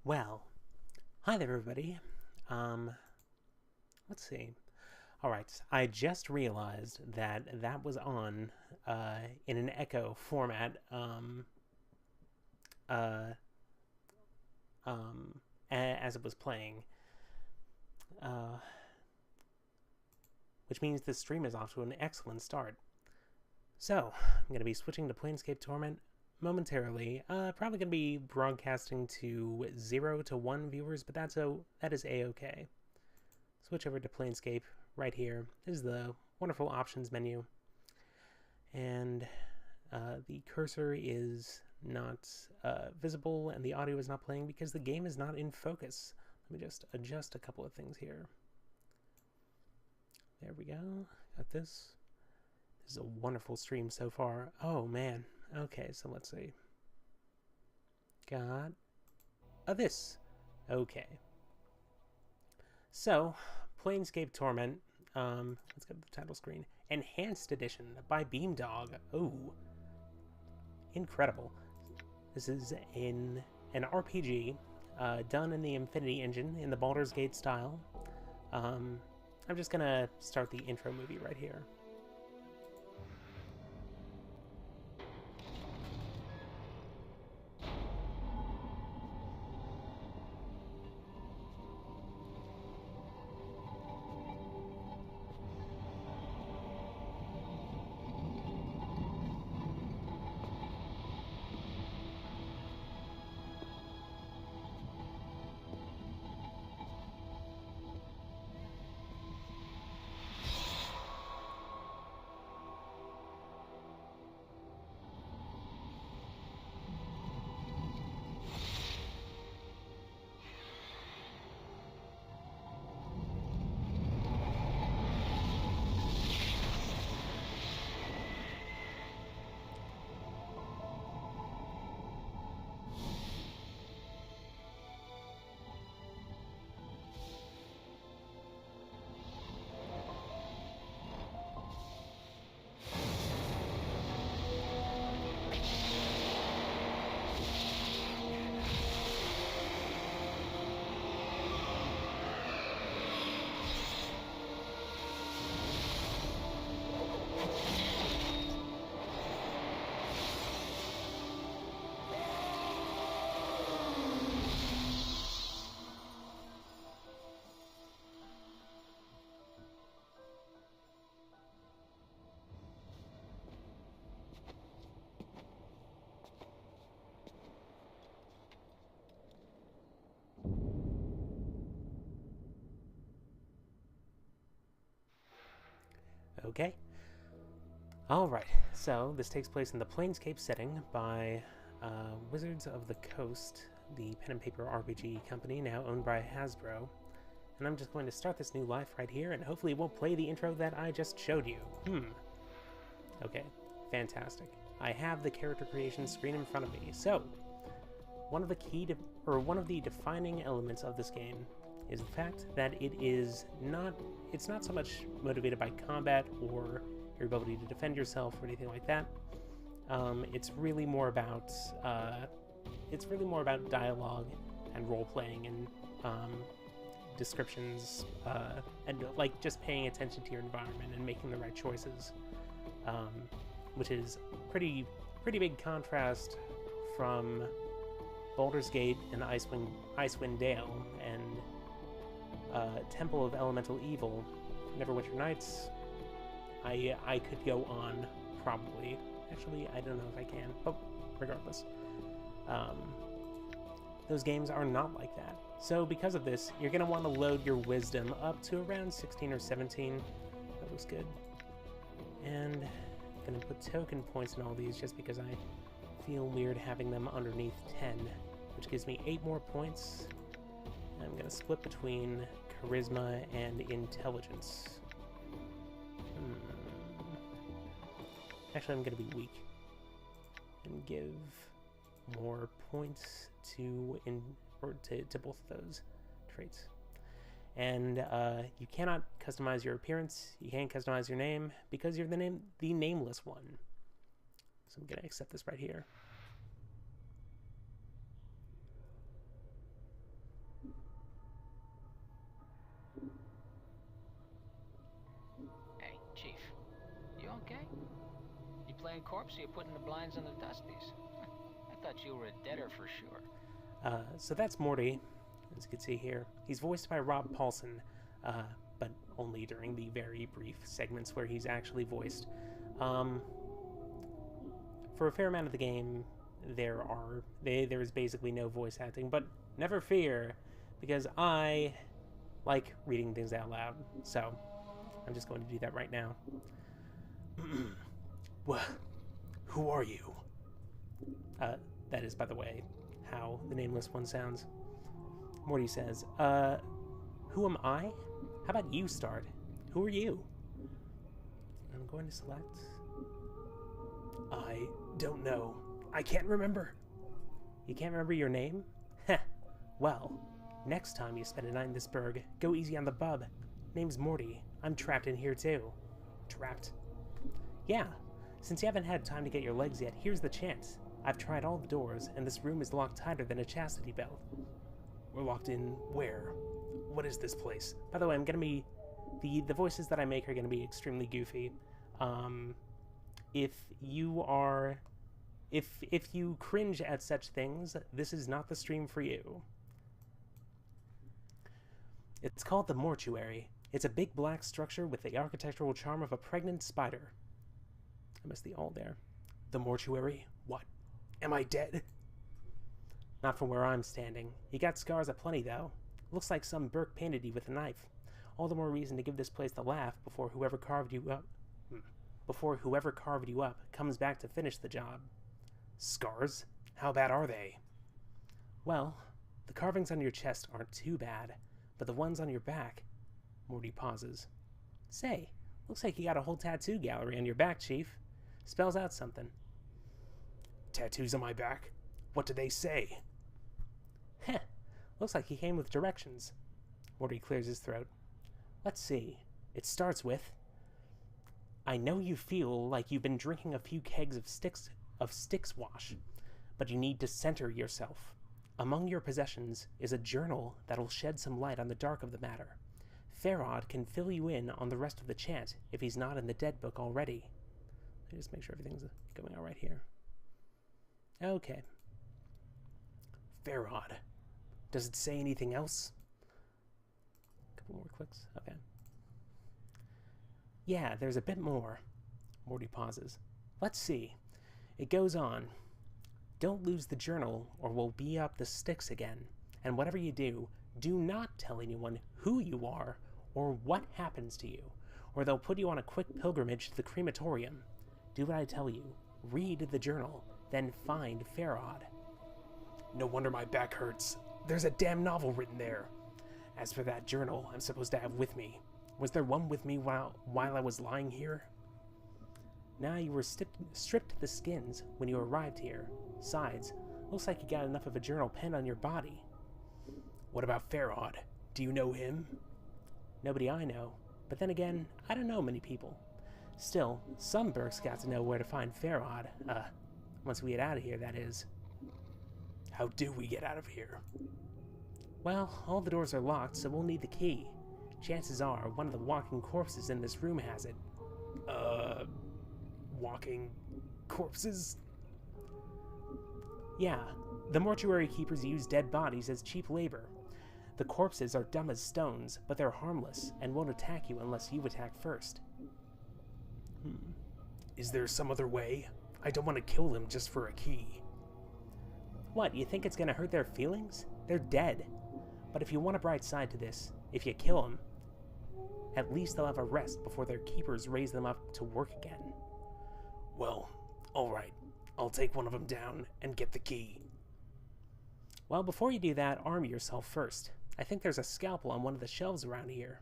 Well, hi there, everybody. Um, let's see. All right, I just realized that that was on in an echo format, uh, um, as it was playing, uh, which means this stream is off to an excellent start. So, I'm going to be switching to Planescape Torment momentarily. Probably going to be broadcasting to 0 to 1 viewers, but that is a-okay. Switch over to Planescape right here. This is the wonderful options menu, and the cursor is not visible and the audio is not playing because the game is not in focus. Let me just adjust a couple of things here. There we go. Got this. This is a wonderful stream so far. Oh man. Okay, so let's see. Got this. Okay. So, Planescape Torment. Let's go to the title screen. Enhanced Edition by Beamdog. Oh, incredible. This is in an RPG done in the Infinity Engine in the Baldur's Gate style. I'm just gonna start the intro movie right here. Okay. Alright, so this takes place in the Planescape setting by Wizards of the Coast, the pen and paper RPG company now owned by Hasbro. And I'm just going to start this new life right here, and hopefully it won't play the intro that I just showed you. Okay, fantastic. I have the character creation screen in front of me. So, one of the defining elements of this game is the fact that it's not so much motivated by combat or your ability to defend yourself or anything like that. It's really more about dialogue and role playing and descriptions and like just paying attention to your environment and making the right choices, which is pretty big contrast from Baldur's Gate and Icewind Dale and Temple of Elemental Evil, Neverwinter Nights. I could go on, probably. Actually, I don't know if I can, but regardless. Those games are not like that. So because of this, you're going to want to load your wisdom up to around 16 or 17. That looks good. And I'm going to put token points in all these just because I feel weird having them underneath 10, which gives me 8 more points. And I'm going to split between charisma and intelligence. Actually, I'm going to be weak and give more points to both of those traits. And you cannot customize your appearance. You can't customize your name because you're the nameless one. So I'm going to accept this right here. playing corpse, or you putting the blinds on the dusties? I thought you were a deader for sure. So that's Morty, as you can see here. He's voiced by Rob Paulson, but only during the very brief segments where he's actually voiced. For a fair amount of the game, there is basically no voice acting, but never fear, because I like reading things out loud, so I'm just going to do that right now. Well, who are you? That is, by the way, how the Nameless One sounds. Morty says, who am I? How about you start? Who are you? I'm going to select... I don't know. I can't remember. You can't remember your name? Heh. Well, next time you spend a night in this burg, go easy on the bub. Name's Morty. I'm trapped in here too. Trapped? Yeah. Since you haven't had time to get your legs yet, here's the chance. I've tried all the doors, and this room is locked tighter than a chastity belt. We're locked in where? What is this place? By the way, I'm gonna be... The voices that I make are gonna be extremely goofy. If you cringe at such things, this is not the stream for you. It's called the Mortuary. It's a big black structure with the architectural charm of a pregnant spider. I missed the all there. The Mortuary? What? Am I dead? Not from where I'm standing. You got scars aplenty, though. Looks like some Burke painted you with a knife. All the more reason to give this place the laugh before whoever carved you up comes back to finish the job. Scars? How bad are they? Well, the carvings on your chest aren't too bad, but the ones on your back... Morty pauses. Say, looks like you got a whole tattoo gallery on your back, Chief. Spells out something. Tattoos on my back? What do they say? Heh, looks like he came with directions. Morty clears his throat. Let's see. It starts with... I know you feel like you've been drinking a few kegs of Styx wash, but you need to center yourself. Among your possessions is a journal that'll shed some light on the dark of the matter. Farod can fill you in on the rest of the chant if he's not in the dead book already. Let me just make sure everything's going all right here. Okay. Farod. Does it say anything else? A couple more clicks. Okay. Yeah, there's a bit more. Morty pauses. Let's see. It goes on. Don't lose the journal or we'll be up the sticks again. And whatever you do, do not tell anyone who you are or what happens to you, or they'll put you on a quick pilgrimage to the crematorium. Do what I tell you. Read the journal, then find Farod. No wonder my back hurts. There's a damn novel written there. As for that journal I'm supposed to have with me, was there one with me while I was lying here? Now you were stripped to the skins when you arrived here. Besides, looks like you got enough of a journal pen on your body. What about Farod? Do you know him? Nobody I know, but then again, I don't know many people. Still, some Burks got to know where to find Farod. Once we get out of here, that is. How do we get out of here? Well, all the doors are locked, so we'll need the key. Chances are one of the walking corpses in this room has it. Walking corpses? Yeah, the mortuary keepers use dead bodies as cheap labor. The corpses are dumb as stones, but they're harmless and won't attack you unless you attack first. Is there some other way? I don't want to kill them just for a key. What, you think it's gonna hurt their feelings? They're dead. But if you want a bright side to this, if you kill them, at least they'll have a rest before their keepers raise them up to work again. Well, alright. I'll take one of them down and get the key. Well, before you do that, arm yourself first. I think there's a scalpel on one of the shelves around here.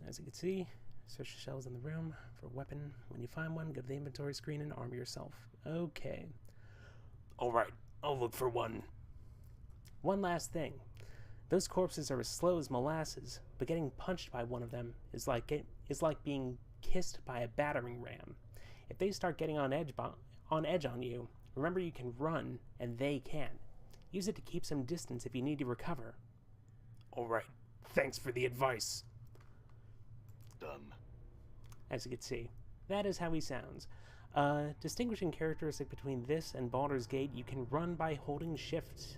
As you can see, search the shelves in the room for a weapon. When you find one, go to the inventory screen and arm yourself. Okay. Alright, I'll look for one. One last thing. Those corpses are as slow as molasses, but getting punched by one of them is like being kissed by a battering ram. If they start getting on edge on you, remember you can run, and they can't. Use it to keep some distance if you need to recover. Alright, thanks for the advice. As you can see, that is how he sounds. Distinguishing characteristic between this and Baldur's Gate, you can run by holding shift.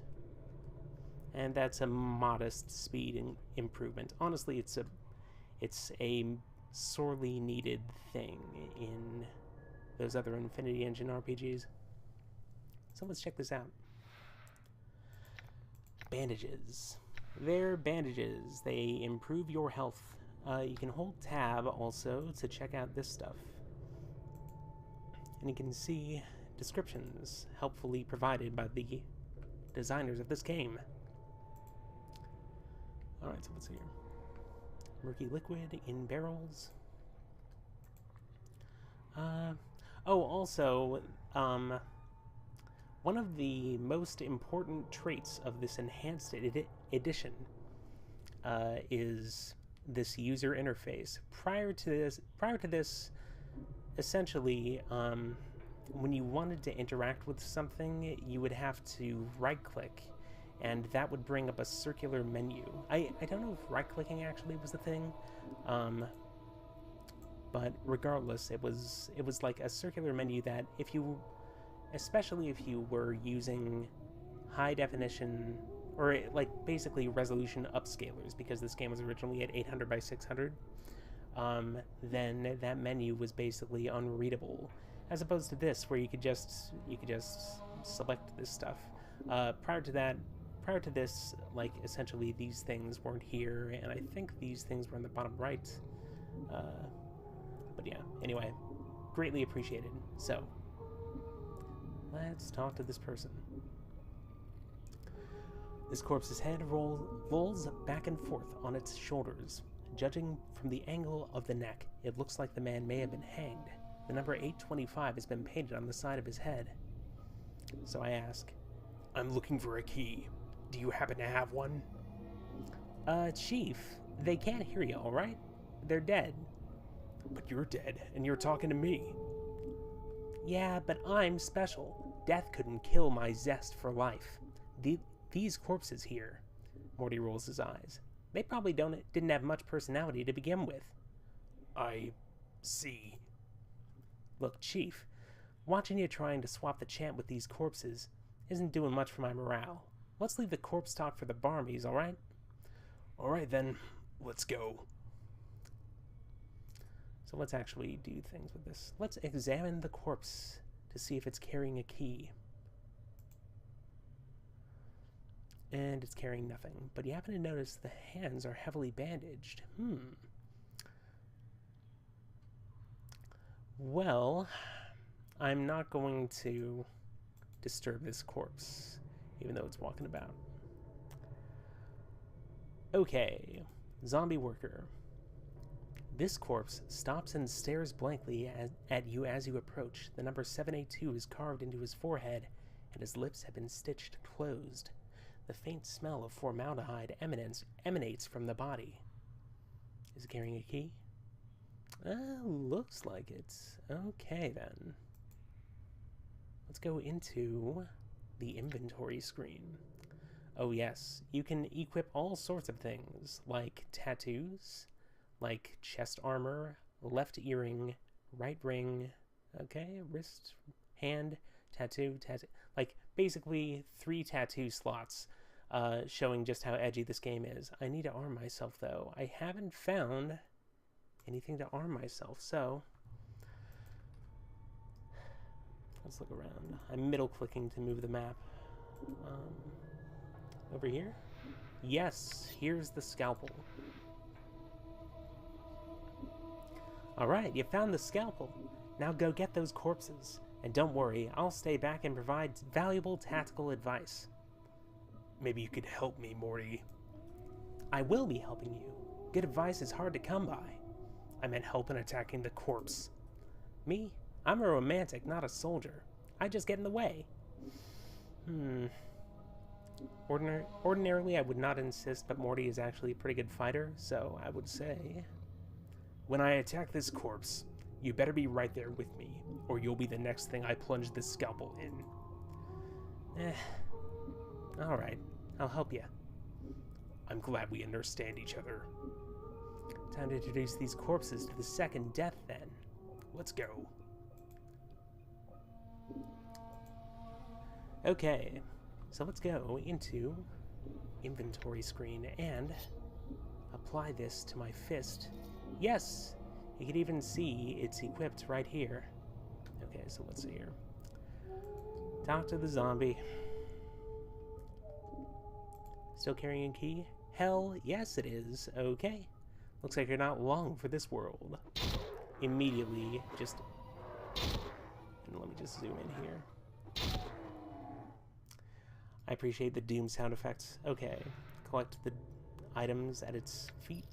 And that's a modest speed improvement. Honestly, it's a sorely needed thing in those other Infinity Engine RPGs. So let's check this out. Bandages. They're bandages. They improve your health. You can hold tab also to check out this stuff. And you can see descriptions helpfully provided by the designers of this game. Alright, so what's here? Murky liquid in barrels. Also, one of the most important traits of this enhanced edition is this user interface. Prior to this, essentially, when you wanted to interact with something, you would have to right-click, and that would bring up a circular menu. I don't know if right-clicking actually was the thing, but regardless, it was like a circular menu that if you, especially if you were using high definition, or like basically resolution upscalers, because this game was originally at 800 by 600, then that menu was basically unreadable, as opposed to this, where you could just select this stuff. Prior to this, like, essentially these things weren't here, and I think these things were in the bottom right. But yeah, anyway, greatly appreciated. So, let's talk to this person. This corpse's head rolls back and forth on its shoulders. Judging from the angle of the neck, it looks like the man may have been hanged. The number 825 has been painted on the side of his head. So I ask, "I'm looking for a key. Do you happen to have one?" Chief, they can't hear you, alright? They're dead. But you're dead, and you're talking to me. Yeah, but I'm special. Death couldn't kill my zest for life. These corpses here, Morty rolls his eyes. They probably didn't have much personality to begin with. I see. Look, Chief, watching you trying to swap the chant with these corpses isn't doing much for my morale. Let's leave the corpse talk for the Barmies, alright? Alright then, let's go. So let's actually do things with this. Let's examine the corpse to see if it's carrying a key. And it's carrying nothing. But you happen to notice the hands are heavily bandaged. Well, I'm not going to disturb this corpse, even though it's walking about. Okay, zombie worker. This corpse stops and stares blankly at you as you approach. The number 782 is carved into his forehead, and his lips have been stitched closed. The faint smell of formaldehyde emanates from the body. Is it carrying a key? Looks like it. Okay, then. Let's go into the inventory screen. Oh yes, you can equip all sorts of things, like tattoos, like chest armor, left earring, right ring, okay, wrist, hand, tattoo, like basically 3 tattoo slots, showing just how edgy this game is. I need to arm myself though. I haven't found anything to arm myself, so let's look around. I'm middle clicking to move the map. Over here? Yes, here's the scalpel. Alright, you found the scalpel. Now go get those corpses. And don't worry, I'll stay back and provide valuable tactical advice. Maybe you could help me, Morty. I will be helping you. Good advice is hard to come by. I meant help in attacking the corpse. Me? I'm a romantic, not a soldier. I just get in the way. Ordinarily, I would not insist, but Morty is actually a pretty good fighter, so I would say... When I attack this corpse, you better be right there with me, or you'll be the next thing I plunge this scalpel in. Alright, I'll help you. I'm glad we understand each other. Time to introduce these corpses to the second death, then. Let's go. Okay, so let's go into inventory screen and apply this to my fist. Yes! You can even see it's equipped right here. Okay, so let's see here. Talk to the zombie. Still carrying a key? Hell yes it is. Okay. Looks like you're not long for this world. Immediately, just... And let me just zoom in here. I appreciate the Doom sound effects. Okay. Collect the items at its feet.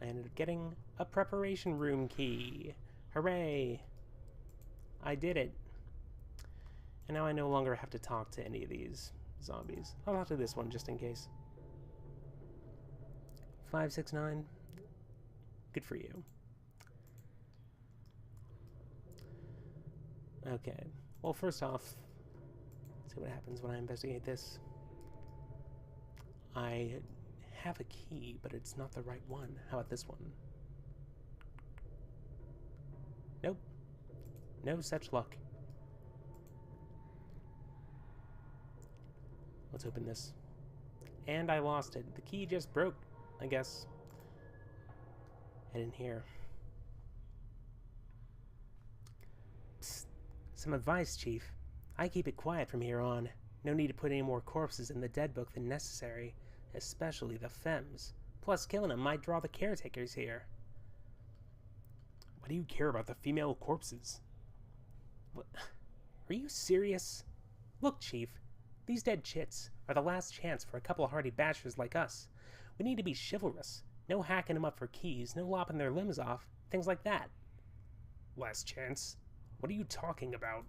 I ended up getting a preparation room key. Hooray! I did it. And now I no longer have to talk to any of these zombies. I'll talk to this one just in case. 569. Good for you. Okay. Well, first off, let's see what happens when I investigate this. I have a key, but it's not the right one. How about this one? Nope. No such luck. Let's open this. And I lost it. The key just broke, I guess. Head in here. Psst. Some advice, Chief. I keep it quiet from here on. No need to put any more corpses in the dead book than necessary, especially the Femmes. Plus, killing them might draw the caretakers here. Why do you care about the female corpses? What? Are you serious? Look, Chief. These dead chits are the last chance for a couple of hardy bashers like us. We need to be chivalrous. No hacking them up for keys, no lopping their limbs off, things like that. Last chance? What are you talking about?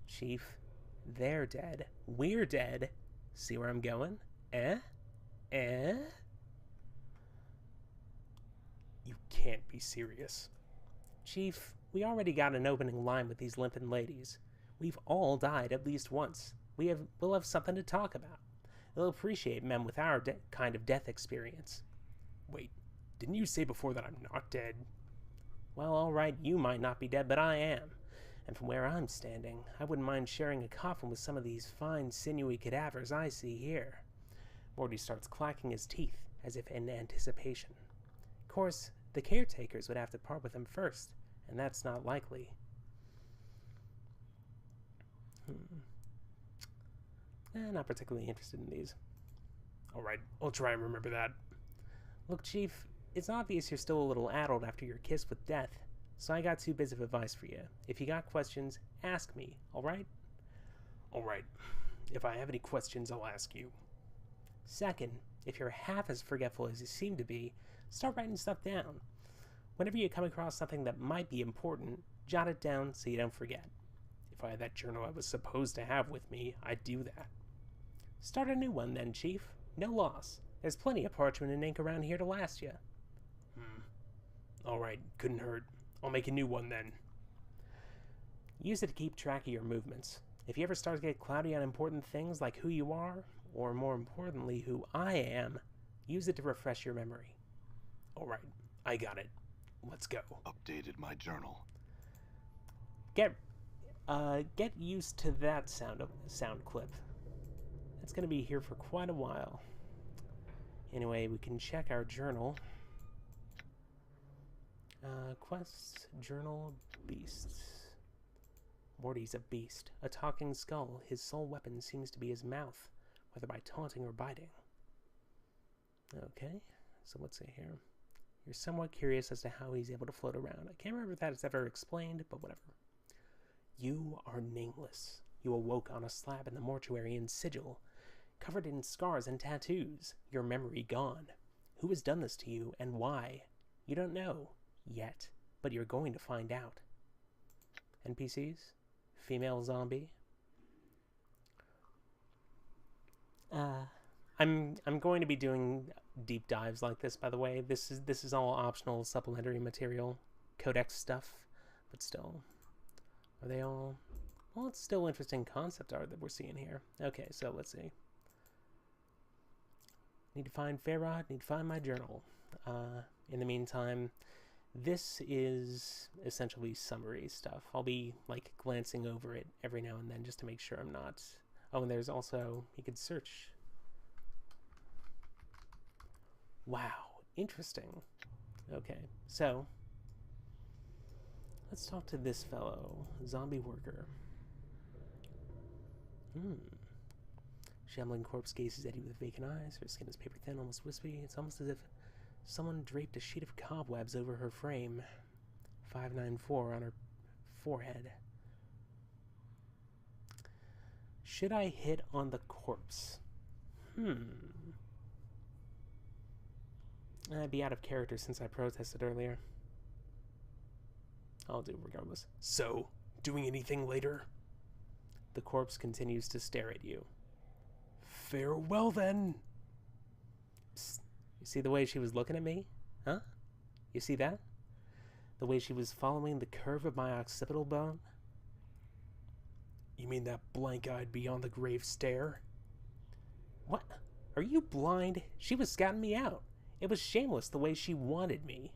Chief, they're dead. We're dead. See where I'm going? Eh? Eh? You can't be serious. Chief, we already got an opening line with these limping ladies. We've all died at least once. We'll have something to talk about. They'll appreciate men with our kind of death experience. Wait, didn't you say before that I'm not dead? Well, alright, you might not be dead, but I am. And from where I'm standing, I wouldn't mind sharing a coffin with some of these fine, sinewy cadavers I see here. Morty starts clacking his teeth, as if in anticipation. Of course, the caretakers would have to part with him first, and that's not likely. Not particularly interested in these. Alright, I'll try and remember that. Look, Chief, it's obvious you're still a little addled after your kiss with death, so I got 2 bits of advice for you. If you got questions, ask me, alright? Alright. If I have any questions, I'll ask you. Second, if you're half as forgetful as you seem to be, start writing stuff down. Whenever you come across something that might be important, jot it down so you don't forget. If I had that journal I was supposed to have with me, I'd do that. Start a new one then, Chief. No loss. There's plenty of parchment and ink around here to last you. Alright, couldn't hurt. I'll make a new one then. Use it to keep track of your movements. If you ever start to get cloudy on important things like who you are, or more importantly, who I am, use it to refresh your memory. Alright, I got it. Let's go. Updated my journal. Get used to that sound clip. It's going to be here for quite a while. Anyway, we can check our journal. Quests, journal, beasts. Morty's a beast. A talking skull. His sole weapon seems to be his mouth, whether by taunting or biting. Okay, so let's see here. You're somewhat curious as to how he's able to float around. I can't remember if that is ever explained, but whatever. You are nameless. You awoke on a slab in the mortuary in Sigil, covered in scars and tattoos, your memory gone. Who has done this to you, and why? You don't know, yet, but you're going to find out. NPCs? Female zombie? I'm going to be doing deep dives like this, by the way. This is all optional supplementary material, codex stuff, but still. Are they all... Well, it's still interesting concept art that we're seeing here. Okay, so let's see. Need to find Fairrod, need to find my journal. In the meantime, this is essentially summary stuff. I'll be, like, glancing over it every now and then just to make sure I'm not Oh, and there's also, you could search. Wow, interesting. Okay, so let's talk to this fellow, zombie worker. Shambling corpse gazes at you with vacant eyes. Her skin is paper thin, almost wispy. It's almost as if someone draped a sheet of cobwebs over her frame. 594 on her forehead. Should I hit on the corpse? I'd be out of character since I protested earlier. I'll do regardless. So, doing anything later? The corpse continues to stare at you. Farewell then. Psst. You see the way she was looking at me? Huh? You see that? The way she was following the curve of my occipital bone? You mean that blank-eyed beyond the grave stare? What? Are you blind? She was scouting me out. It was shameless the way she wanted me.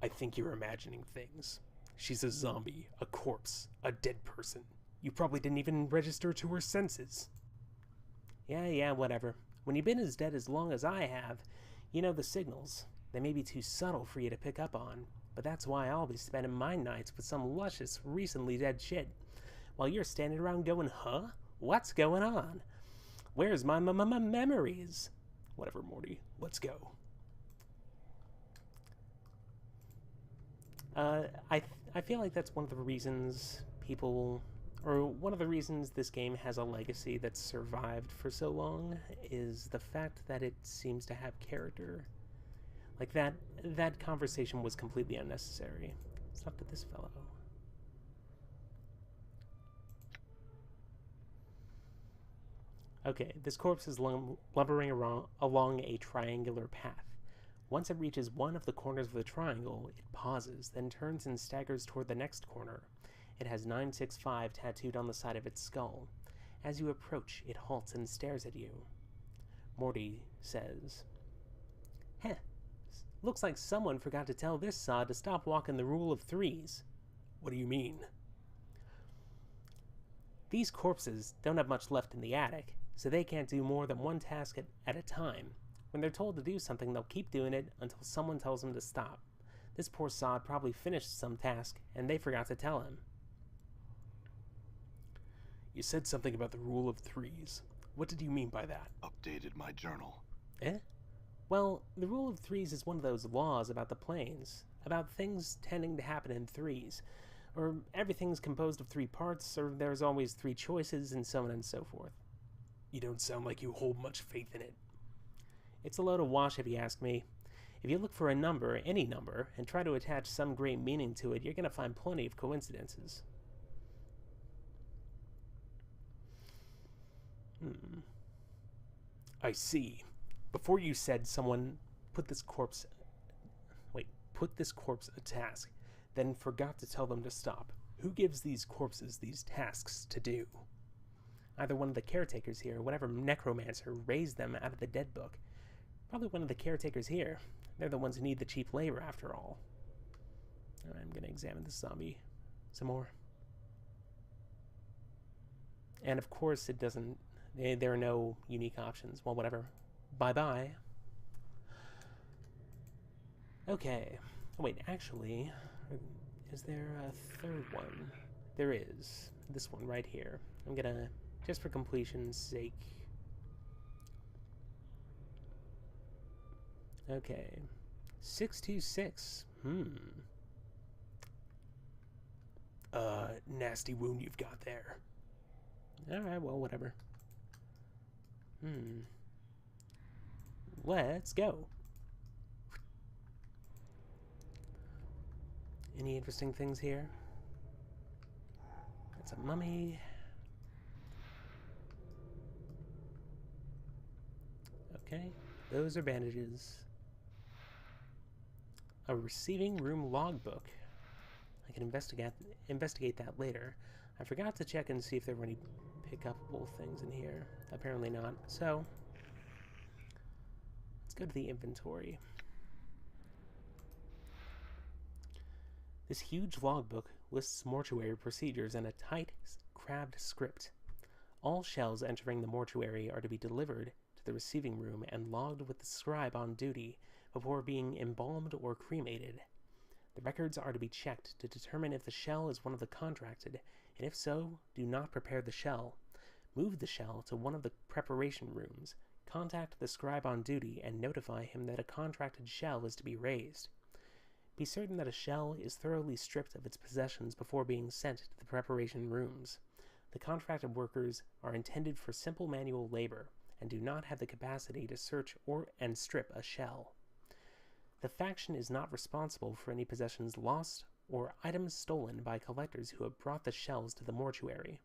I think you're imagining things. She's a zombie, a corpse, a dead person. You probably didn't even register to her senses. Yeah, whatever. When you've been as dead as long as I have, you know the signals. They may be too subtle for you to pick up on, but that's why I'll be spending my nights with some luscious, recently dead shit, while you're standing around going, huh? What's going on? Where's my memories? Whatever, Morty. Let's go. I feel like that's one of the reasons people, or one of the reasons this game has a legacy that's survived for so long, is the fact that it seems to have character. Like that conversation was completely unnecessary. It's up to this fellow. Okay, this corpse is lumbering along a triangular path. Once it reaches one of the corners of the triangle, it pauses, then turns and staggers toward the next corner. It has 965 tattooed on the side of its skull. As you approach, it halts and stares at you. Morty says, "Heh, looks like someone forgot to tell this sod to stop walking the rule of threes." What do you mean? These corpses don't have much left in the attic, so they can't do more than one task at a time. When they're told to do something, they'll keep doing it until someone tells them to stop. This poor sod probably finished some task, and they forgot to tell him. You said something about the rule of threes. What did you mean by that? Updated my journal. Eh? Well, the rule of threes is one of those laws about the planes, about things tending to happen in threes, or everything's composed of 3 parts, or there's always 3 choices, and so on and so forth. You don't sound like you hold much faith in it. It's a load of wash if you ask me. If you look for a number, any number, and try to attach some great meaning to it, you're going to find plenty of coincidences. I see. Before you said someone put this corpse a task, then forgot to tell them to stop. Who gives these corpses these tasks to do? Either one of the caretakers here, or whatever necromancer raised them out of the dead book. Probably one of the caretakers here. They're the ones who need the cheap labor, after all. Alright, I'm going to examine this zombie some more. And of course, it doesn't... There are no unique options. Well, whatever. Bye-bye. Okay. Oh, wait, actually... Is there a third one? There is. This one right here. I'm going to... Just for completion's sake... Okay. 626. Nasty wound you've got there. Alright, well, whatever. Let's go. Any interesting things here? That's a mummy. Okay, those are bandages. A receiving room logbook. I can investigate that later. I forgot to check and see if there were any pick-upable things in here. Apparently not. So, let's go to the inventory. This huge logbook lists mortuary procedures in a tight, crabbed script. All shells entering the mortuary are to be delivered to the receiving room and logged with the scribe on duty before being embalmed or cremated. The records are to be checked to determine if the shell is one of the contracted, and if so, do not prepare the shell. Move the shell to one of the preparation rooms, contact the scribe on duty, and notify him that a contracted shell is to be raised. Be certain that a shell is thoroughly stripped of its possessions before being sent to the preparation rooms. The contracted workers are intended for simple manual labor and do not have the capacity to search and strip a shell. The faction is not responsible for any possessions lost or items stolen by collectors who have brought the shells to the mortuary.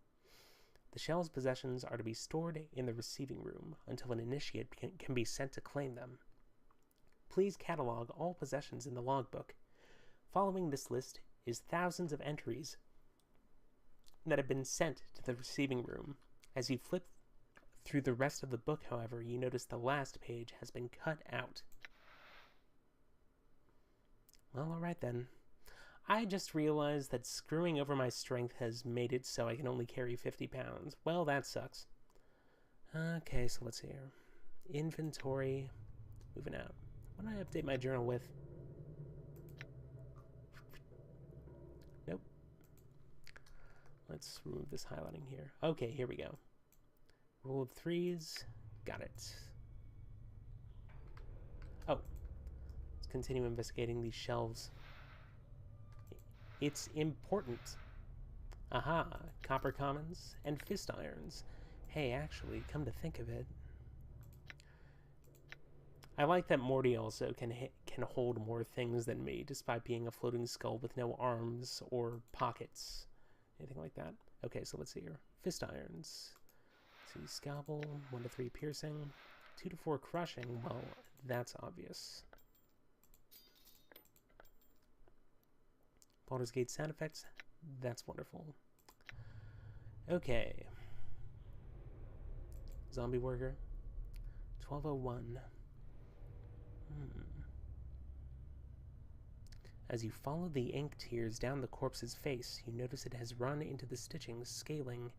The shell's possessions are to be stored in the receiving room until an initiate can be sent to claim them. Please catalog all possessions in the logbook. Following this list is thousands of entries that have been sent to the receiving room. As you flip through the rest of the book, however, you notice the last page has been cut out. Well, alright then. I just realized that screwing over my strength has made it so I can only carry 50 pounds. Well, that sucks. Okay, so let's see here. Inventory. Moving out. What do I update my journal with? Nope. Let's remove this highlighting here. Okay, here we go. Rule of threes. Got it. Oh. Let's continue investigating these shelves. It's important. Aha, copper commons and fist irons. Hey, actually, come to think of it, I like that Morty also can hold more things than me, despite being a floating skull with no arms or pockets, anything like that. Okay, so let's see here. Fist irons. Let's see, scalpel, 1 to 3 piercing, 2 to 4 crushing. Well, that's obvious. Baldur's Gate sound effects. That's wonderful. Okay. Zombie worker. 1201. As you follow the ink tears down the corpse's face, you notice it has run into the stitching, sealing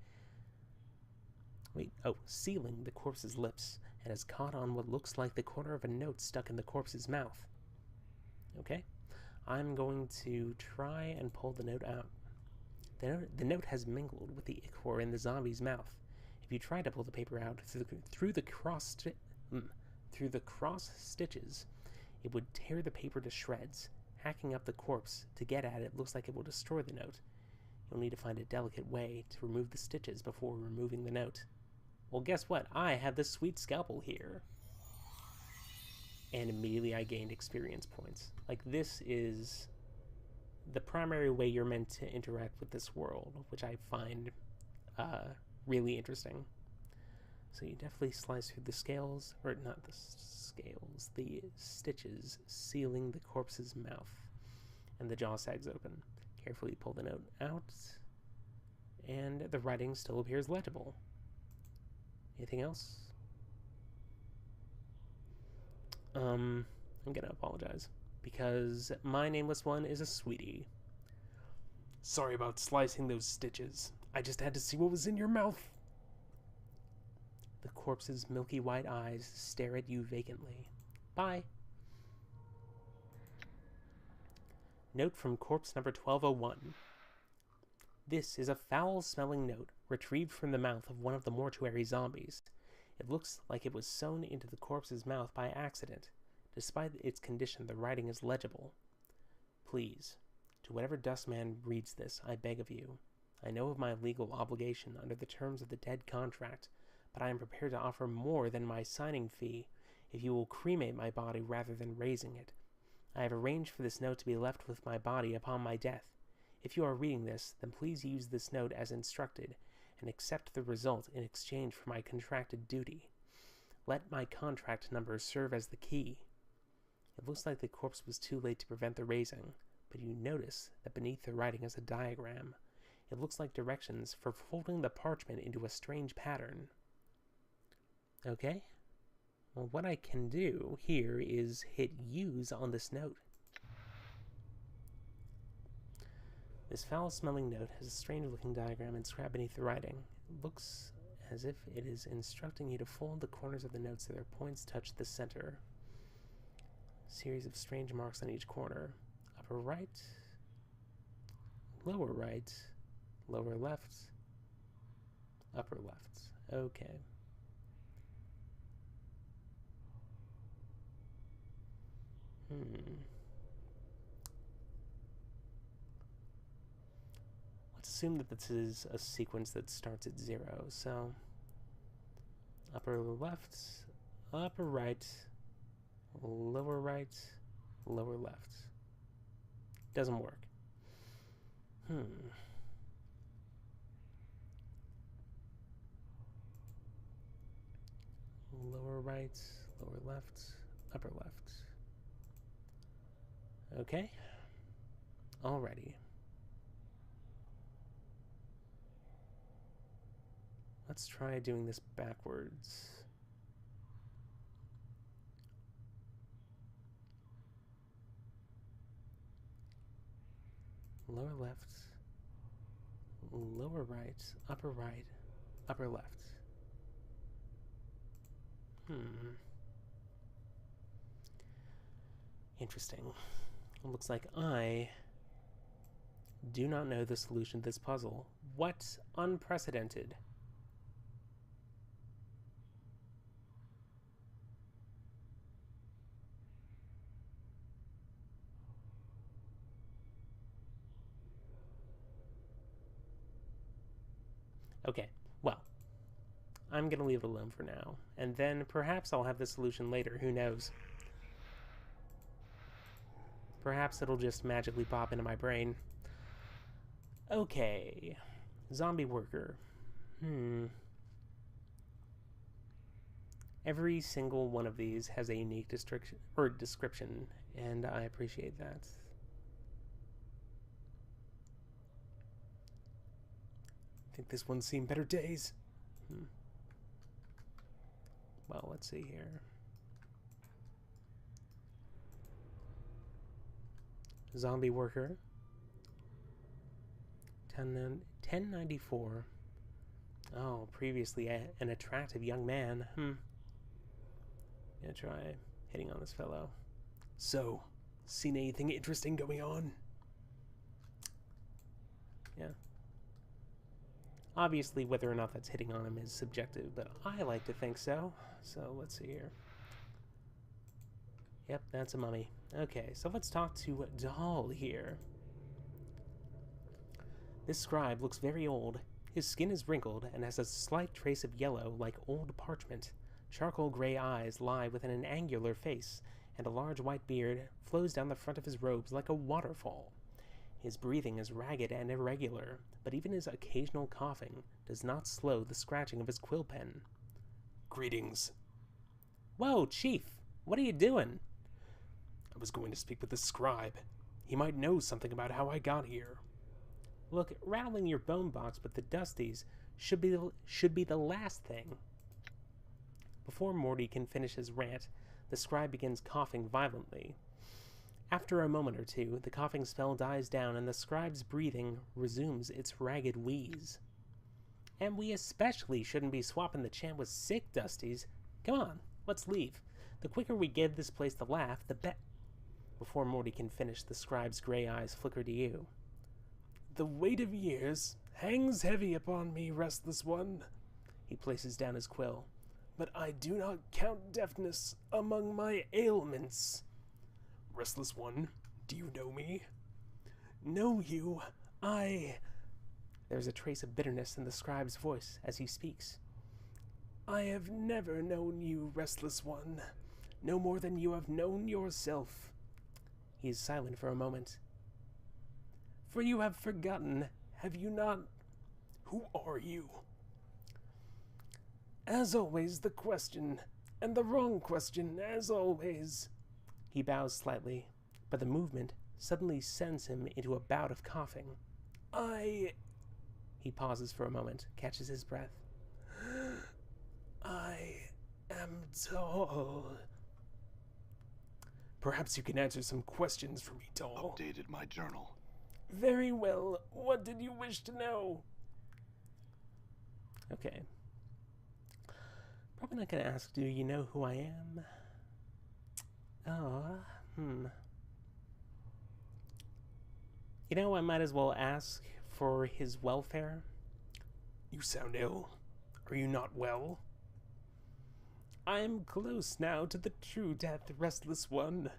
the corpse's lips, and has caught on what looks like the corner of a note stuck in the corpse's mouth. Okay. I'm going to try and pull the note out. The note has mingled with the ichor in the zombie's mouth. If you try to pull the paper out through the cross stitches, it would tear the paper to shreds. Hacking up the corpse to get at it looks like it will destroy the note. You'll need to find a delicate way to remove the stitches before removing the note. Well, guess what? I have this sweet scalpel here. And immediately I gained experience points. Like, this is the primary way you're meant to interact with this world, which I find really interesting. So you definitely slice through the scales, or not the scales, the stitches sealing the corpse's mouth, and the jaw sags open. Carefully pull the note out, and the writing still appears legible. Anything else? I'm gonna apologize, because my nameless one is a sweetie. Sorry about slicing those stitches. I just had to see what was in your mouth. The corpse's milky white eyes stare at you vacantly. Bye. Note from corpse number 1201. This is a foul-smelling note retrieved from the mouth of one of the mortuary zombies. It looks like it was sewn into the corpse's mouth by accident. Despite its condition, the writing is legible. Please, to whatever dustman reads this, I beg of you. I know of my legal obligation under the terms of the dead contract, but I am prepared to offer more than my signing fee if you will cremate my body rather than raising it. I have arranged for this note to be left with my body upon my death. If you are reading this, then please use this note as instructed, and accept the result in exchange for my contracted duty. Let my contract number serve as the key. It looks like the corpse was too late to prevent the raising, but you notice that beneath the writing is a diagram. It looks like directions for folding the parchment into a strange pattern. Okay. Well, what I can do here is hit use on this note. This foul-smelling note has a strange-looking diagram inscribed beneath the writing. It looks as if it is instructing you to fold the corners of the note so their points touch the center. A series of strange marks on each corner. Upper right, lower right, lower left, upper left. Okay. Let's assume that this is a sequence that starts at 0. So, upper left, upper right, lower right, lower left. Doesn't work. Lower right, lower left, upper left. Okay. Alrighty. Let's try doing this backwards. Lower left, lower right, upper left. Interesting. It looks like I do not know the solution to this puzzle. What unprecedented? Okay, well, I'm going to leave it alone for now, and then perhaps I'll have the solution later, who knows. Perhaps it'll just magically pop into my brain. Okay, zombie worker. Every single one of these has a unique description, and I appreciate that. I think this one's seen better days. Well, let's see here. Zombie worker. 1094. Oh, previously an attractive young man. Gonna try hitting on this fellow. So, seen anything interesting going on? Yeah. Obviously, whether or not that's hitting on him is subjective, but I like to think so. So, let's see here. Yep, that's a mummy. Okay, so let's talk to Doll here. This scribe looks very old. His skin is wrinkled and has a slight trace of yellow like old parchment. Charcoal gray eyes lie within an angular face, and a large white beard flows down the front of his robes like a waterfall. His breathing is ragged and irregular, but even his occasional coughing does not slow the scratching of his quill pen. Greetings. Whoa, Chief! What are you doing? I was going to speak with the scribe. He might know something about how I got here. Look, rattling your bone box with the Dusties should be the last thing. Before Morty can finish his rant, the scribe begins coughing violently. After a moment or two, the coughing spell dies down and the scribe's breathing resumes its ragged wheeze. And we especially shouldn't be swapping the chant with sick Dusties. Come on, let's leave. The quicker we give this place to laugh, the better. Before Morty can finish, the scribe's gray eyes flicker to you. The weight of years hangs heavy upon me, restless one. He places down his quill. But I do not count deafness among my ailments. Restless one, do you know me? Know you? There's a trace of bitterness in the scribe's voice as he speaks. I have never known you, restless one, no more than you have known yourself. He is silent for a moment. For you have forgotten, have you not? Who are you? As always, the question, and the wrong question, as always. He bows slightly, but the movement suddenly sends him into a bout of coughing. He pauses for a moment, catches his breath. I am Doll. Perhaps you can answer some questions for me, Doll. Updated my journal. Very well. What did you wish to know? Okay. Probably not gonna ask, do you know who I am? Oh, You know, I might as well ask for his welfare. You sound ill. Are you not well? I am close now to the true death, restless one.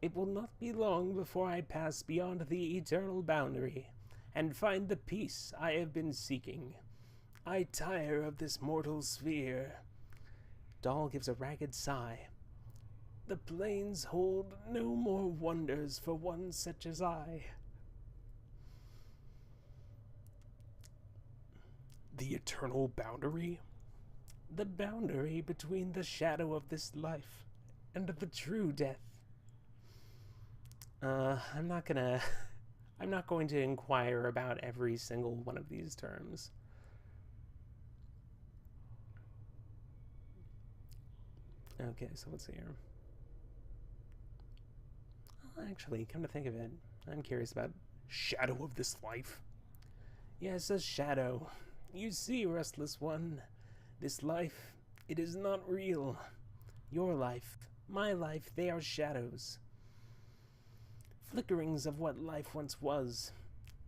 It will not be long before I pass beyond the eternal boundary and find the peace I have been seeking. I tire of this mortal sphere. Doll gives a ragged sigh. The plains hold no more wonders for one such as I. The eternal boundary? The boundary between the shadow of this life and the true death. I'm not going to inquire about every single one of these terms. Okay, so let's see here. Actually, come to think of it, I'm curious about shadow of this life. Yes, a shadow. You see, restless one, this life, it is not real. Your life, my life, they are shadows. Flickerings of what life once was.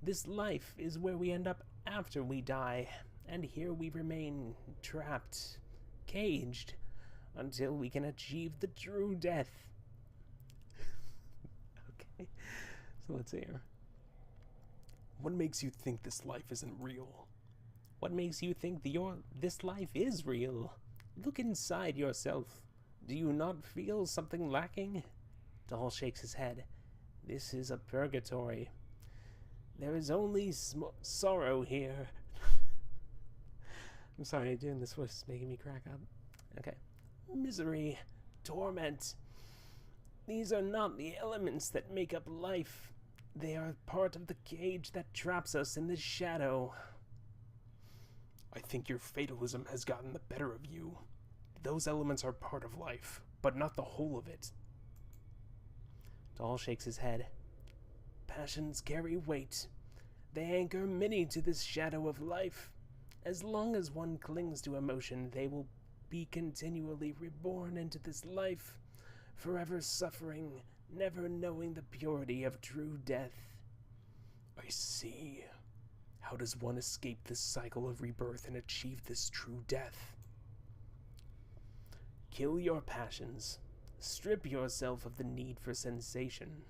This life is where we end up after we die, and here we remain, trapped, caged, until we can achieve the true death. Okay, so let's see here. What makes you think this life isn't real? What makes you think this life is real? Look inside yourself. Do you not feel something lacking? Doll shakes his head. This is a purgatory. There is only sorrow here. I'm sorry, doing this was making me crack up. Okay. Misery, torment. These are not the elements that make up life. They are part of the cage that traps us in this shadow. I think your fatalism has gotten the better of you. Those elements are part of life, but not the whole of it. Doll shakes his head. Passions carry weight. They anchor many to this shadow of life. As long as one clings to emotion, they will be continually reborn into this life, forever suffering, never knowing the purity of true death. I see. How does one escape this cycle of rebirth and achieve this true death? Kill your passions. Strip yourself of the need for sensation.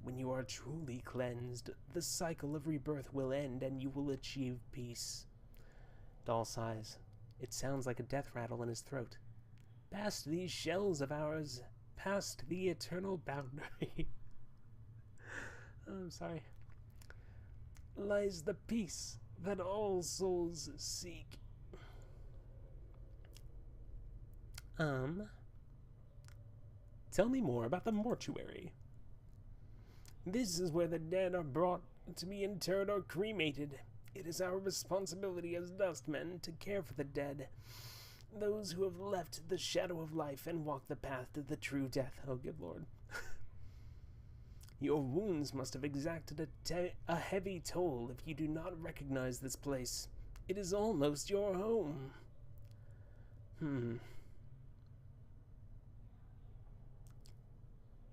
When you are truly cleansed, the cycle of rebirth will end and you will achieve peace. Doll sighs. It sounds like a death rattle in his throat. Past these shells of ours, past the eternal boundary. I'm sorry. Lies the peace that all souls seek. Tell me more about the mortuary. This is where the dead are brought to be interred or cremated. It is our responsibility as dustmen to care for the dead, those who have left the shadow of life and walked the path to the true death. Oh, good Lord. Your wounds must have exacted a heavy toll if you do not recognize this place. It is almost your home.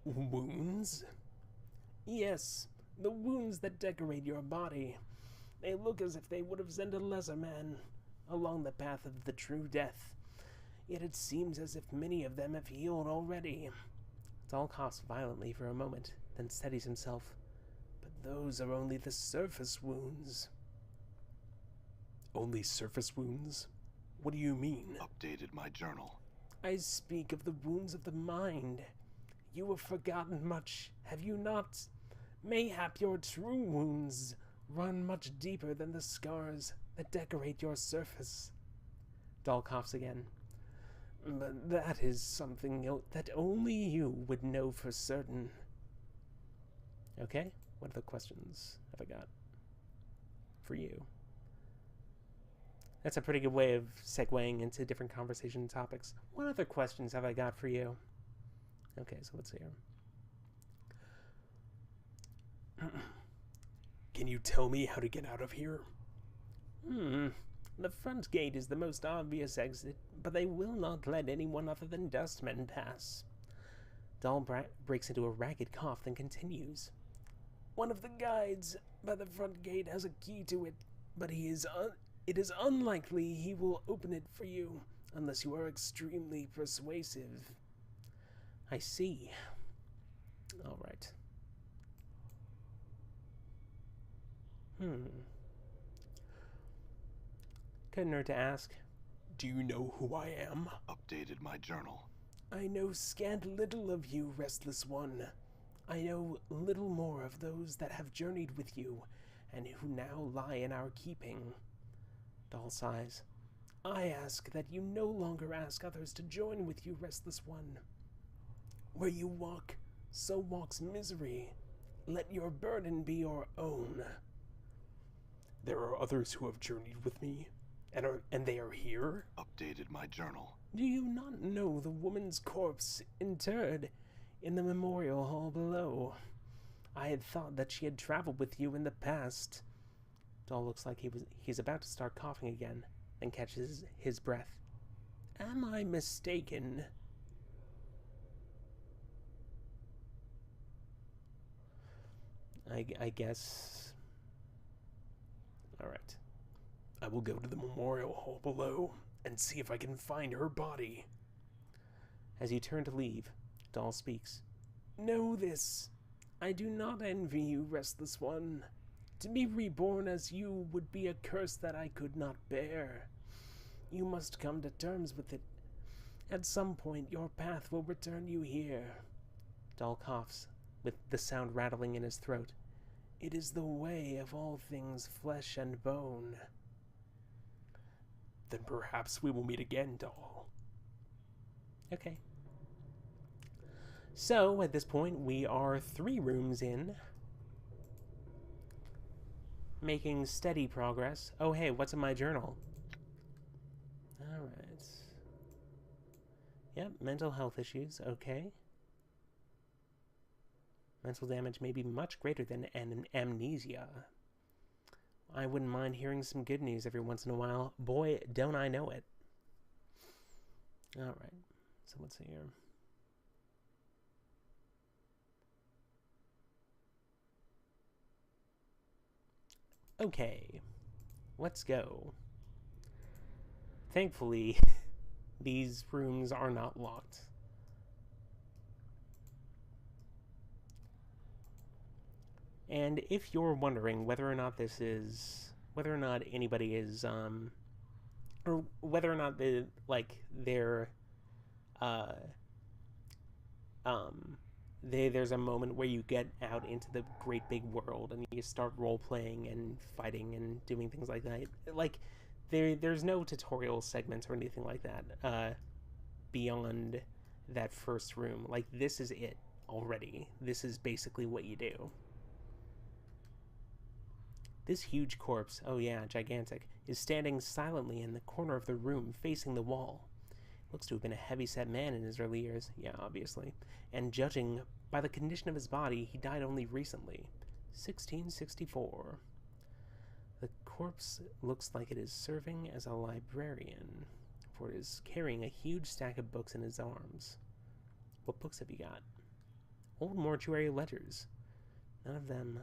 Wounds? Yes, the wounds that decorate your body. They look as if they would have sent a lesser man along the path of the true death. Yet it seems as if many of them have healed already. Doll coughs violently for a moment, then steadies himself. But those are only the surface wounds. Only surface wounds? What do you mean? Updated my journal. I speak of the wounds of the mind. You have forgotten much, have you not? Mayhap your true wounds run much deeper than the scars that decorate your surface. Doll coughs again. But that is something that only you would know for certain. Okay, what other questions have I got for you? That's a pretty good way of segueing into different conversation topics. What other questions have I got for you? Okay, so let's see here. Can you tell me how to get out of here? The front gate is the most obvious exit, but they will not let anyone other than dustmen pass. Dahl breaks into a ragged cough, then continues. One of the guides by the front gate has a key to it, but it is unlikely he will open it for you, unless you are extremely persuasive. I see. All right. Couldn't hurt to ask. Do you know who I am? Updated my journal. I know scant little of you, restless one. I know little more of those that have journeyed with you, and who now lie in our keeping. Dahl sighs. I ask that you no longer ask others to join with you, restless one. Where you walk, so walks misery. Let your burden be your own. There are others who have journeyed with me, and they are here? Updated my journal. Do you not know the woman's corpse interred in the memorial hall below? I had thought that she had traveled with you in the past. Dahl looks like he's about to start coughing again, then catches his breath. Am I mistaken? I guess. All right. I will go to the memorial hall below and see if I can find her body. As you turn to leave, Dahl speaks. Know this. I do not envy you, restless one. To be reborn as you would be a curse that I could not bear. You must come to terms with it. At some point, your path will return you here. Dahl coughs, with the sound rattling in his throat. It is the way of all things flesh and bone. Then perhaps we will meet again, Dahl. Okay. So, at this point, we are 3 rooms in. Making steady progress. Oh, hey, what's in my journal? Alright. Yep, mental health issues. Okay. Mental damage may be much greater than amnesia. I wouldn't mind hearing some good news every once in a while. Boy, don't I know it. Alright. So what's here? Okay. Let's go. Thankfully, these rooms are not locked. And if you're wondering whether or not anybody is, or whether or not there's a moment where you get out into the great big world and you start role-playing and fighting and doing things like that. Like, there's no tutorial segments or anything like that, beyond that first room. Like, this is it already. This is basically what you do. This huge corpse, oh yeah, gigantic, is standing silently in the corner of the room facing the wall. Looks to have been a heavy-set man in his early years, yeah, obviously, and judging by the condition of his body, he died only recently, 1664. The corpse looks like it is serving as a librarian, for it is carrying a huge stack of books in his arms. What books have you got? Old mortuary ledgers, none of them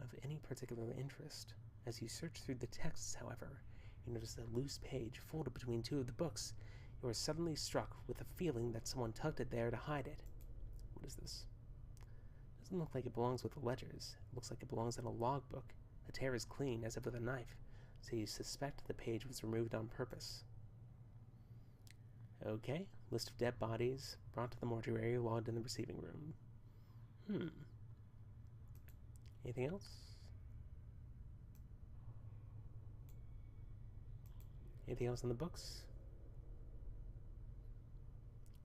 of any particular interest. As you search through the texts, however, you notice a loose page folded between 2 of the books. You are suddenly struck with a feeling that someone tucked it there to hide it. What is this? Doesn't look like it belongs with the ledgers. It looks like it belongs in a logbook. The tear is clean, as if with a knife, so you suspect the page was removed on purpose. Okay, list of dead bodies brought to the mortuary, logged in the receiving room. Anything else? Anything else in the books?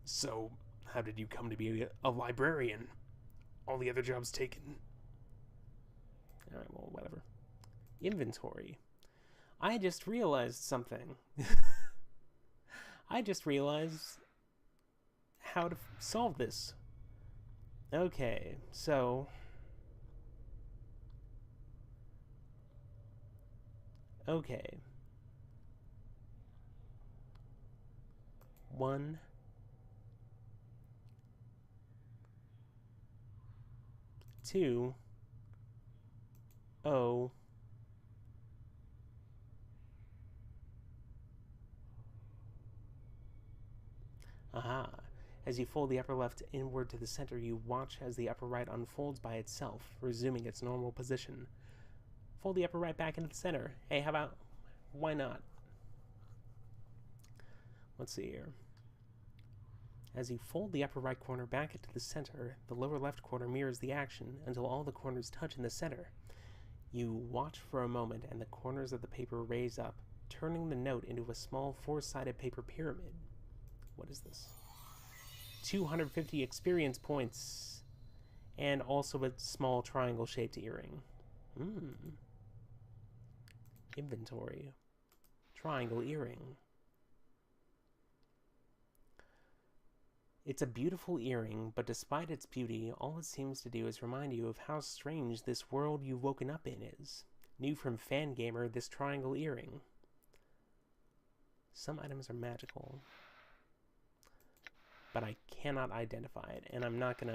So, how did you come to be a librarian? All the other jobs taken. Alright, well, whatever. Inventory. I just realized something. I just realized how to solve this. Okay, so Okay. 1, 2, 0. Aha. As you fold the upper left inward to the center, you watch as the upper right unfolds by itself, resuming its normal position. Fold the upper right back into the center. Hey, how about... why not? Let's see here. As you fold the upper right corner back into the center, the lower left corner mirrors the action until all the corners touch in the center. You watch for a moment and the corners of the paper raise up, turning the note into a small four-sided paper pyramid. What is this? 250 experience points. And also a small triangle-shaped earring. Inventory. Triangle earring. It's a beautiful earring, but despite its beauty, all it seems to do is remind you of how strange this world you've woken up in is. New from Fangamer, this triangle earring. Some items are magical, but I cannot identify it, and I'm not going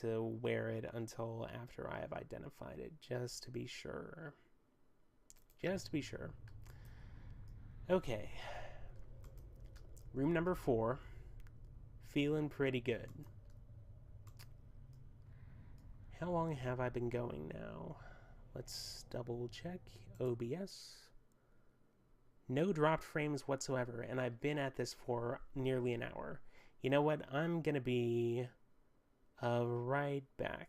to wear it until after I have identified it, just to be sure. Just to be sure. Okay. Room number 4. Feeling pretty good. How long have I been going now? Let's double check. OBS. No dropped frames whatsoever, and I've been at this for nearly an hour. You know what? I'm gonna be right back.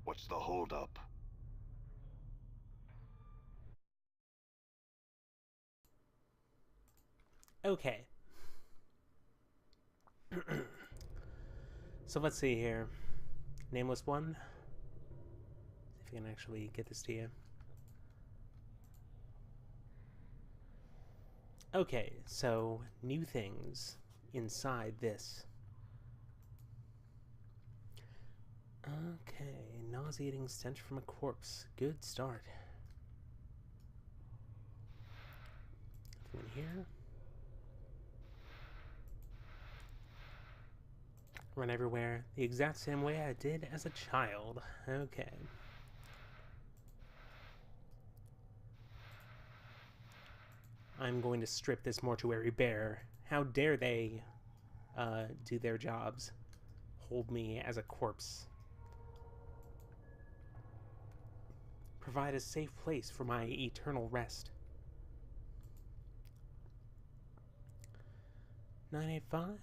What's the holdup? Okay. So let's see here. Nameless one. See if I can actually get this to you. Okay, so new things inside this. Okay, nauseating stench from a corpse. Good start. Nothing in here. Run everywhere the exact same way I did as a child. Okay. I'm going to strip this mortuary bare. How dare they do their jobs? Hold me as a corpse. Provide a safe place for my eternal rest. 985?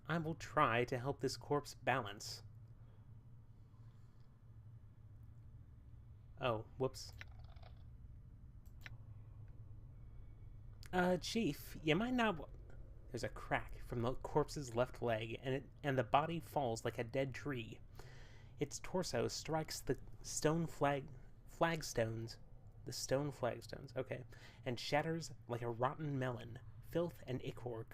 I will try to help this corpse balance. Oh, whoops. Chief, you might not... There's a crack from the corpse's left leg, and the body falls like a dead tree. Its torso strikes the stone flagstones, okay, and shatters like a rotten melon, filth and ichor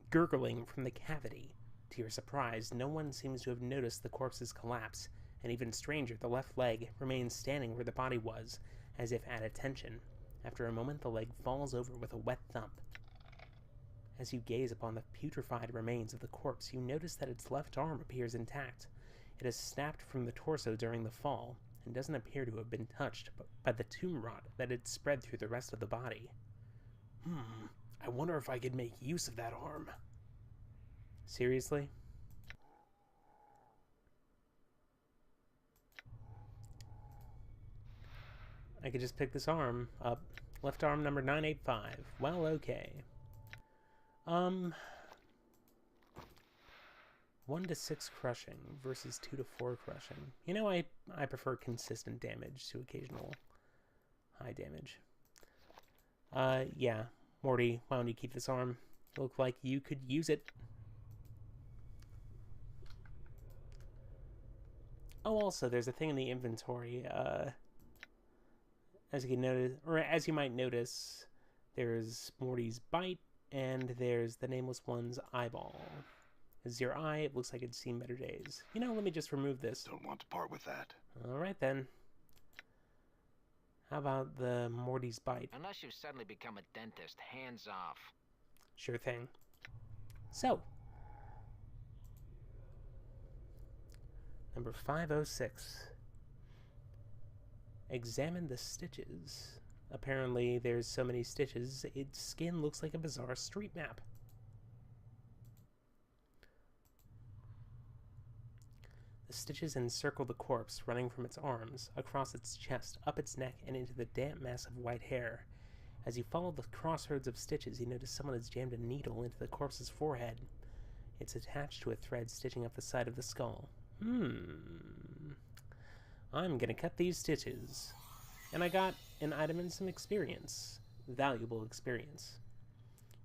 gurgling from the cavity. To your surprise, no one seems to have noticed the corpse's collapse, and even stranger, the left leg remains standing where the body was, as if at attention. After a moment, the leg falls over with a wet thump. As you gaze upon the putrefied remains of the corpse, you notice that its left arm appears intact. It has snapped from the torso during the fall, and doesn't appear to have been touched by the tomb rot that had spread through the rest of the body. I wonder if I could make use of that arm. Seriously? I could just pick this arm up. Left arm number 985. Well, okay. 1 to 6 crushing versus 2 to 4 crushing. You know, I prefer consistent damage to occasional high damage. Yeah. Morty, why don't you keep this arm? Look like you could use it. Oh, also, there's a thing in the inventory. As you can notice, or as you might notice, there's Morty's bite, and there's the Nameless One's eyeball. Is your eye? It looks like it's seen better days. You know, let me just remove this. Don't want to part with that. Alright then. How about the Morty's bite? Unless you suddenly become a dentist, hands off. Sure thing. So. Number 506. Examine the stitches. Apparently, there's so many stitches, its skin looks like a bizarre street map. The stitches encircle the corpse, running from its arms, across its chest, up its neck, and into the damp mass of white hair. As you follow the crossroads of stitches, you notice someone has jammed a needle into the corpse's forehead. It's attached to a thread stitching up the side of the skull. I'm gonna cut these stitches. And I got an item and some experience. Valuable experience.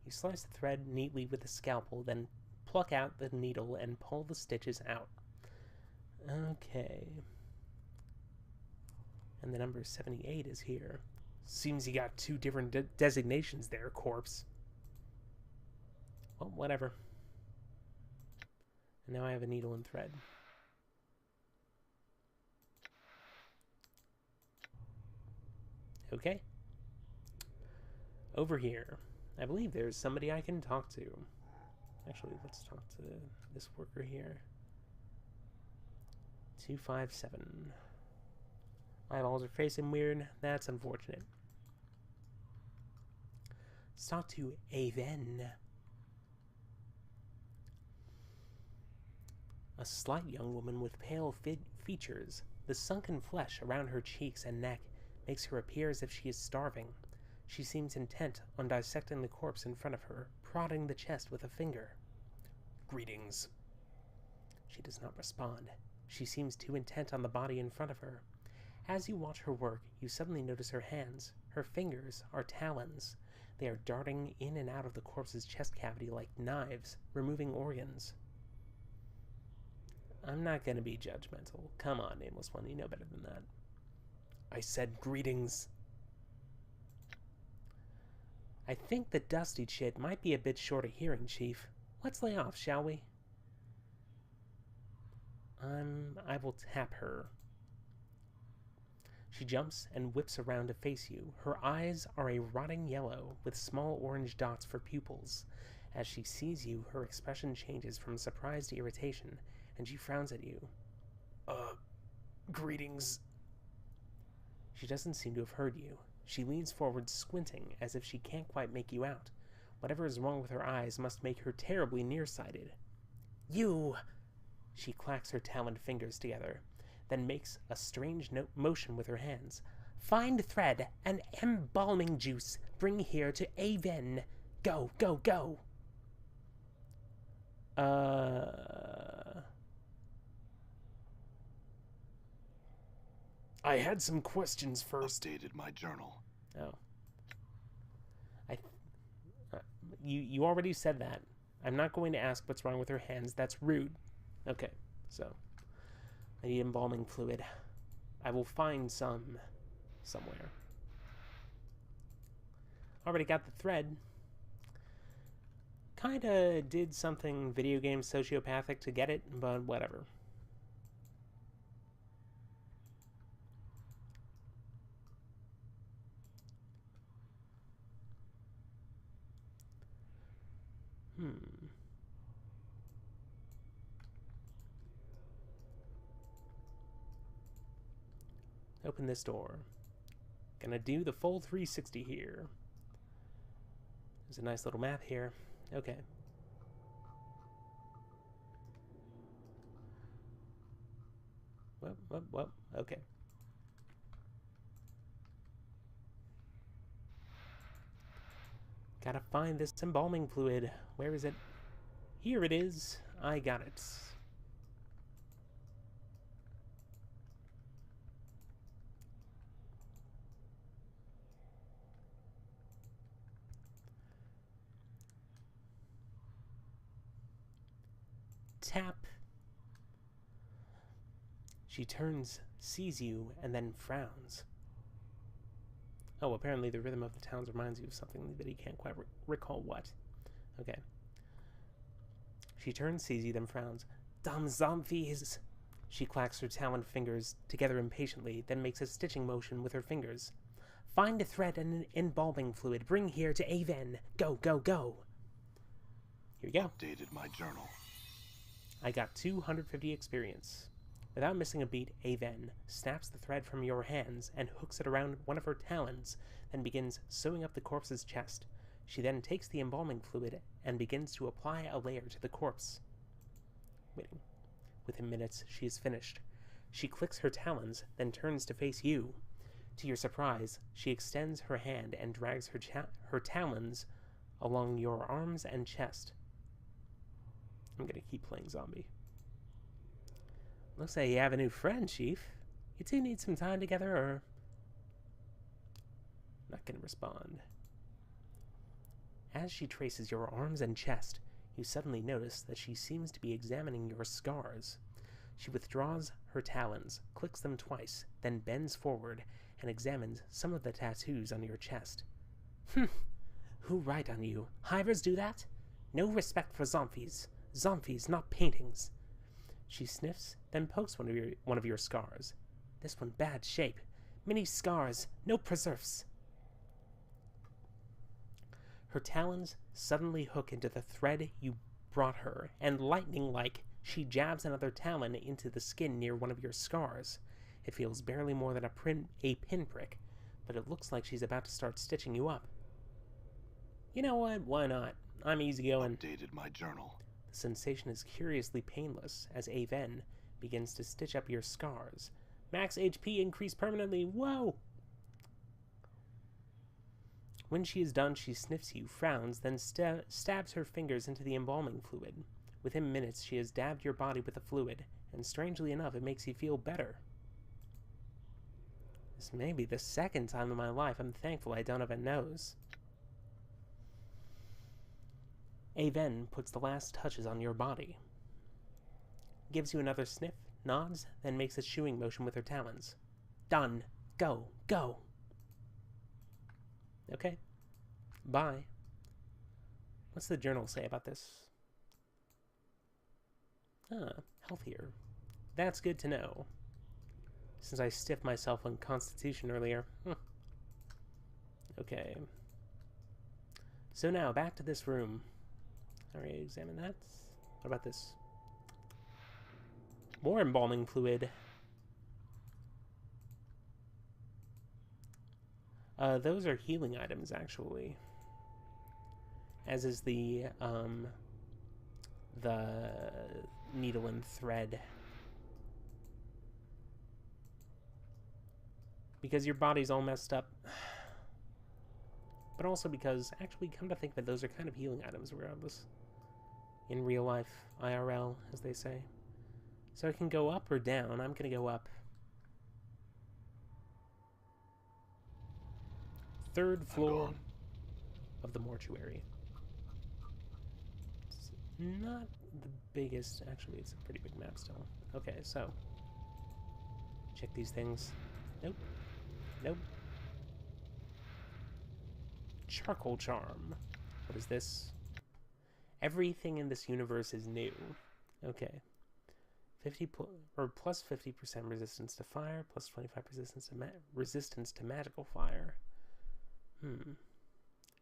You slice the thread neatly with a scalpel, then pluck out the needle and pull the stitches out. Okay. And the number 78 is here. Seems you got 2 different designations there, corpse. Well, whatever. And now I have a needle and thread. Okay. Over here. I believe there's somebody I can talk to. Actually, let's talk to this worker here. 257. Eyeballs are facing weird. That's unfortunate. Let's talk to Aven. A slight young woman with pale features. The sunken flesh around her cheeks and neck makes her appear as if she is starving. She seems intent on dissecting the corpse in front of her, prodding the chest with a finger. Greetings. She does not respond. She seems too intent on the body in front of her. As you watch her work, you suddenly notice her hands. Her fingers are talons. They are darting in and out of the corpse's chest cavity like knives, removing organs. I'm not going to be judgmental. Come on, Nameless One, you know better than that. I said greetings. I think the dusty chit might be a bit short of hearing, Chief. Let's lay off, shall we? I will tap her. She jumps and whips around to face you. Her eyes are a rotting yellow with small orange dots for pupils. As she sees you, her expression changes from surprise to irritation, and she frowns at you. Greetings. She doesn't seem to have heard you. She leans forward, squinting, as if she can't quite make you out. Whatever is wrong with her eyes must make her terribly nearsighted. You! She clacks her taloned fingers together, then makes a strange motion with her hands. Find thread and embalming juice. Bring here to Aven. Go, go, go. I had some questions first. Updated my journal. Oh. You already said that. I'm not going to ask what's wrong with her hands. That's rude. Okay, so I need embalming fluid. I will find some somewhere. Already got the thread. Kinda did something video game sociopathic to get it, but whatever. Open this door. Gonna do the full 360 here. There's a nice little map here. Okay. Well, okay. Gotta find this embalming fluid. Where is it? Here it is. I got it. Tap. She turns, sees you, and then frowns. Oh, apparently the rhythm of the towns reminds you of something that he can't quite recall what. Okay. She turns, sees you, then frowns. Damn zombies! She clacks her taloned fingers together impatiently, then makes a stitching motion with her fingers. Find a thread and an embalming fluid. Bring here to Aven. Go, go, go. Here we go. Updated my journal. I got 250 experience. Without missing a beat, Aven snaps the thread from your hands and hooks it around one of her talons, then begins sewing up the corpse's chest. She then takes the embalming fluid and begins to apply a layer to the corpse. Waiting. Within minutes, she is finished. She clicks her talons, then turns to face you. To your surprise, she extends her hand and drags her talons along your arms and chest. I'm gonna keep playing zombie. Looks like you have a new friend, Chief. You two need some time together, or... Not gonna respond. As she traces your arms and chest, you suddenly notice that she seems to be examining your scars. She withdraws her talons, clicks them twice, then bends forward and examines some of the tattoos on your chest. Who write on you? Hivers do that? No respect for zombies. Zombies, not paintings. She sniffs, then pokes one of your scars. This one bad shape. Many scars, no preserves. Her talons suddenly hook into the thread you brought her, and lightning-like, she jabs another talon into the skin near one of your scars. It feels barely more than a pinprick, but it looks like she's about to start stitching you up. You know what? Why not? I'm easygoing. Updated my journal. The sensation is curiously painless as Aven begins to stitch up your scars. Max HP increased permanently. Whoa! When she is done, she sniffs you, frowns, then stabs her fingers into the embalming fluid. Within minutes, she has dabbed your body with the fluid, and strangely enough, it makes you feel better. This may be the second time in my life I'm thankful I don't have a nose. Aven puts the last touches on your body. Gives you another sniff, nods, then makes a shooing motion with her talons. Done. Go. Go. Okay. Bye. What's the journal say about this? Healthier. That's good to know. Since I stiffed myself on Constitution earlier. Okay. So now, back to this room. Alright, examine that. What about this? More embalming fluid. Those are healing items, actually. As is the needle and thread. Because your body's all messed up. But also because, actually, come to think of it, those are kind of healing items regardless. In real life, IRL, as they say. So I can go up or down. I'm going to go up. Third floor of the mortuary. It's not the biggest. Actually, it's a pretty big map still. Okay, so. Check these things. Nope. Nope. Charcoal charm. What is this? Everything in this universe is new. Okay. Plus 50% resistance to fire, plus 25 resistance to magical fire.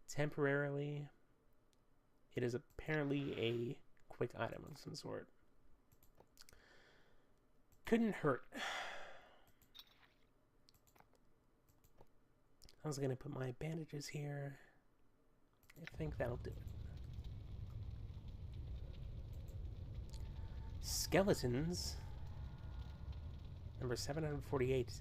Temporarily, it is apparently a quick item of some sort. Couldn't hurt. I was gonna put my bandages here. I think that'll do it. Skeletons. Number 748.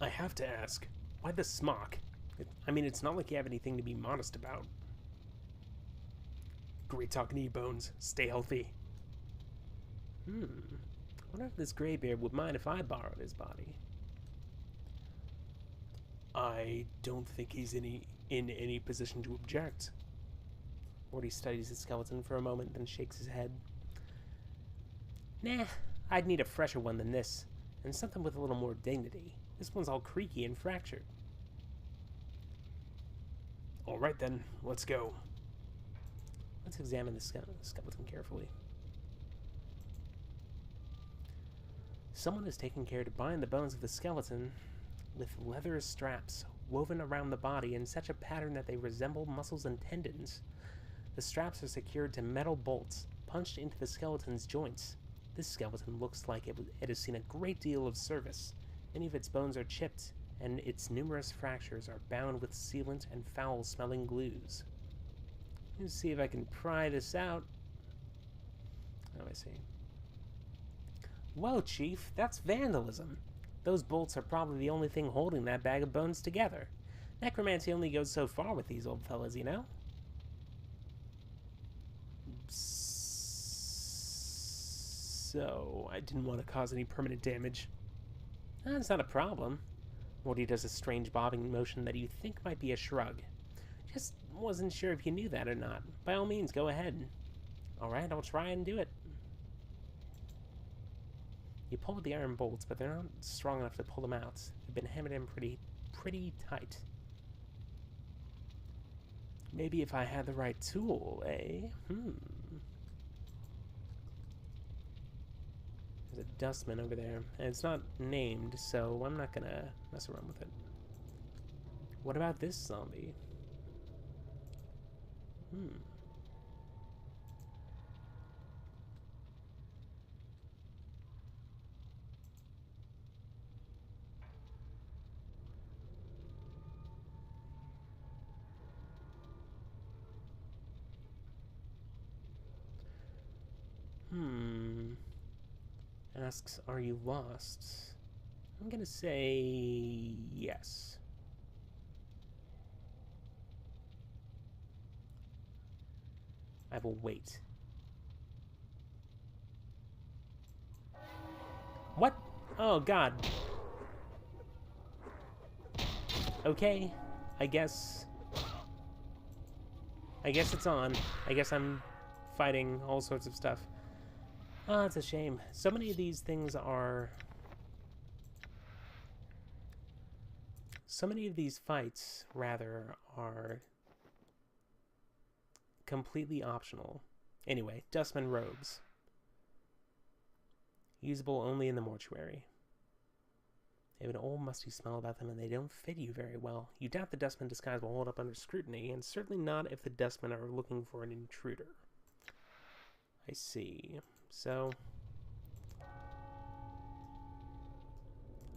I have to ask, why the smock? I mean, it's not like you have anything to be modest about. Great talking to you, Bones. Stay healthy. I wonder if this graybeard would mind if I borrowed his body. I don't think he's in any position to object. Morty studies the skeleton for a moment, then shakes his head. Nah, I'd need a fresher one than this, and something with a little more dignity. This one's all creaky and fractured. Alright then, let's go. Let's examine the skeleton carefully. Someone has taken care to bind the bones of the skeleton with leather straps woven around the body in such a pattern that they resemble muscles and tendons. The straps are secured to metal bolts punched into the skeleton's joints. This skeleton looks like it has seen a great deal of service. Many of its bones are chipped, and its numerous fractures are bound with sealant and foul-smelling glues. Let's see if I can pry this out. Oh, I see. Well, Chief, that's vandalism. Those bolts are probably the only thing holding that bag of bones together. Necromancy only goes so far with these old fellas, you know? So, I didn't want to cause any permanent damage. That's not a problem. Morty does a strange bobbing motion that you think might be a shrug. Just wasn't sure if you knew that or not. By all means, go ahead. Alright, I'll try and do it. You pull the iron bolts, but they're not strong enough to pull them out. They've been hammered in pretty tight. Maybe if I had the right tool, eh? There's a dustman over there, and it's not named, so I'm not gonna mess around with it. What about this zombie? Hmm. 'Cause asks, are you lost? I'm gonna say yes. I will wait. What? Oh, God. Okay. I guess it's on. I guess I'm fighting all sorts of stuff. Ah, it's a shame. So many of these things are... So many of these fights, rather, are completely optional. Anyway, Dustman robes. Usable only in the mortuary. They have an old musty smell about them and they don't fit you very well. You doubt the Dustman disguise will hold up under scrutiny, and certainly not if the Dustmen are looking for an intruder. I see. So...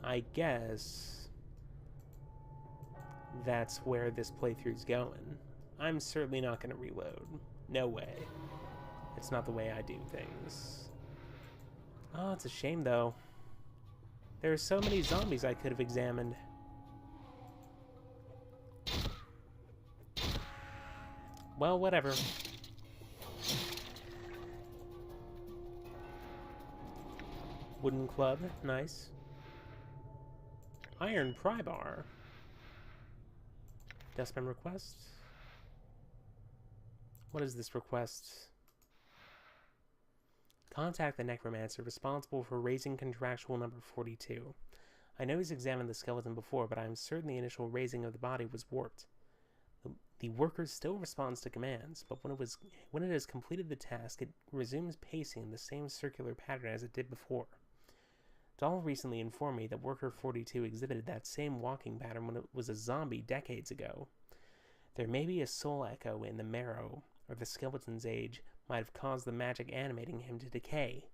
I guess... that's where this playthrough's going. I'm certainly not going to reload. No way. It's not the way I do things. Oh, it's a shame, though. There are so many zombies I could have examined. Well, whatever. Wooden club, nice. Iron pry bar. Dustman request. What is this request? Contact the necromancer responsible for raising contractual number 42. I know he's examined the skeleton before, but I am certain the initial raising of the body was warped. The worker still responds to commands, but when it has completed the task, it resumes pacing in the same circular pattern as it did before. Dahl recently informed me that Worker 42 exhibited that same walking pattern when it was a zombie decades ago. There may be a soul echo in the marrow, or the skeleton's age might have caused the magic animating him to decay.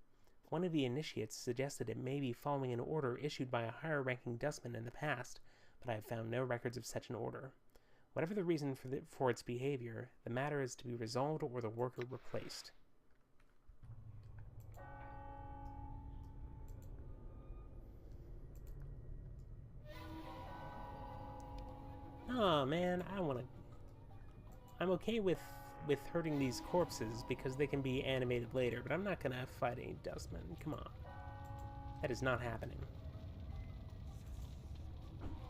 One of the initiates suggested it may be following an order issued by a higher-ranking dustman in the past, but I have found no records of such an order. Whatever the reason for its behavior, the matter is to be resolved or the worker replaced. Oh man, I'm okay with hurting these corpses because they can be animated later, but I'm not gonna fight any dustmen. Come on. That is not happening.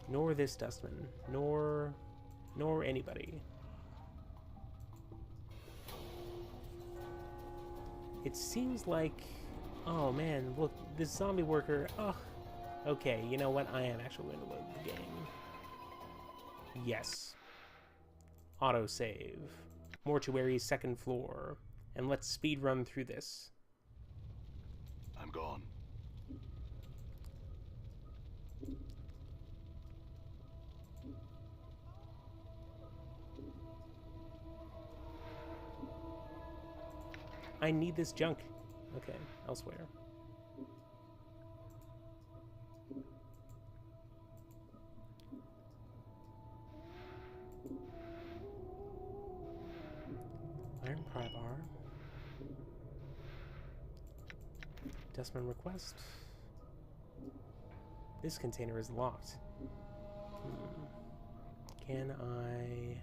Nor this dustman. Nor anybody. It seems like... Oh man, look, this zombie worker... Oh, okay, you know what? I am actually going to load the game. Yes. Autosave. Mortuary, second floor. And let's speed run through this. I'm gone. I need this junk. Okay, elsewhere. Iron pry bar. Dustman request. This container is locked. Can I...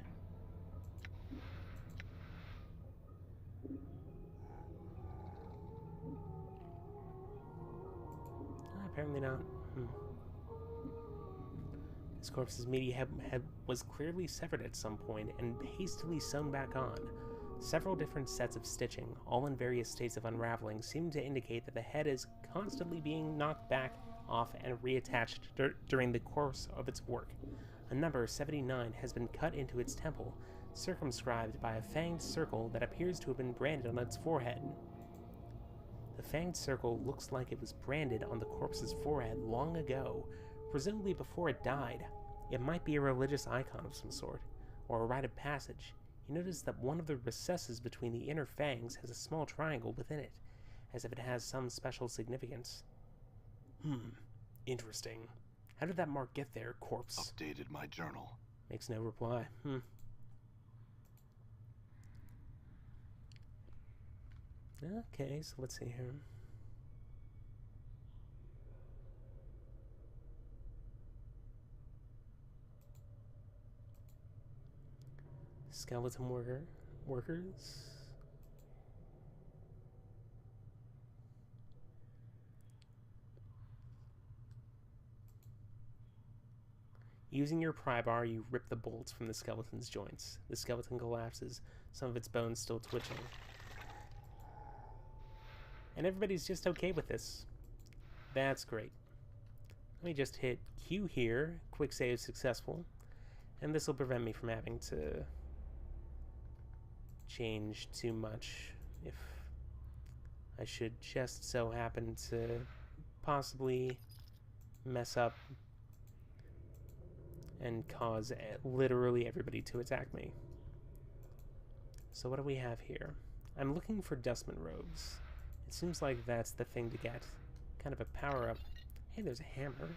Apparently not. This corpse's meaty head was clearly severed at some point and hastily sewn back on. Several different sets of stitching, all in various states of unraveling, seem to indicate that the head is constantly being knocked back off and reattached during the course of its work. A number 79 has been cut into its temple, circumscribed by a fanged circle that appears to have been branded on its forehead. The fanged circle looks like it was branded on the corpse's forehead long ago, presumably before it died. It might be a religious icon of some sort, or a rite of passage. You notice that one of the recesses between the inner fangs has a small triangle within it, as if it has some special significance. Interesting. How did that mark get there, corpse? Updated my journal. Makes no reply. Okay, so let's see here. Skeleton workers. Using your pry bar, you rip the bolts from the skeleton's joints. The skeleton collapses, some of its bones still twitching. And everybody's just okay with this. That's great. Let me just hit Q here. Quick save successful. And this will prevent me from having to change too much if I should just so happen to possibly mess up and cause literally everybody to attack me. So what do we have here? I'm looking for Dustman robes. It seems like that's the thing to get. Kind of a power-up. Hey, there's a hammer.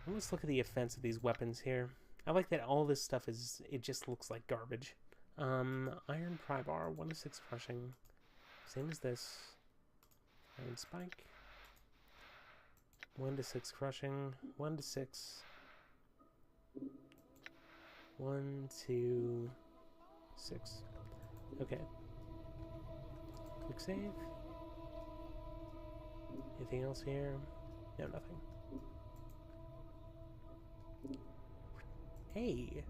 Let's look at the offense of these weapons here. I like that all this stuff is, it just looks like garbage. Iron pry bar, 1 to 6 crushing. Same as this. Iron spike. 1 to 6 crushing. 1 to 6. 1, 2, 6. Okay. Quick save. Anything else here? No, nothing. Hey!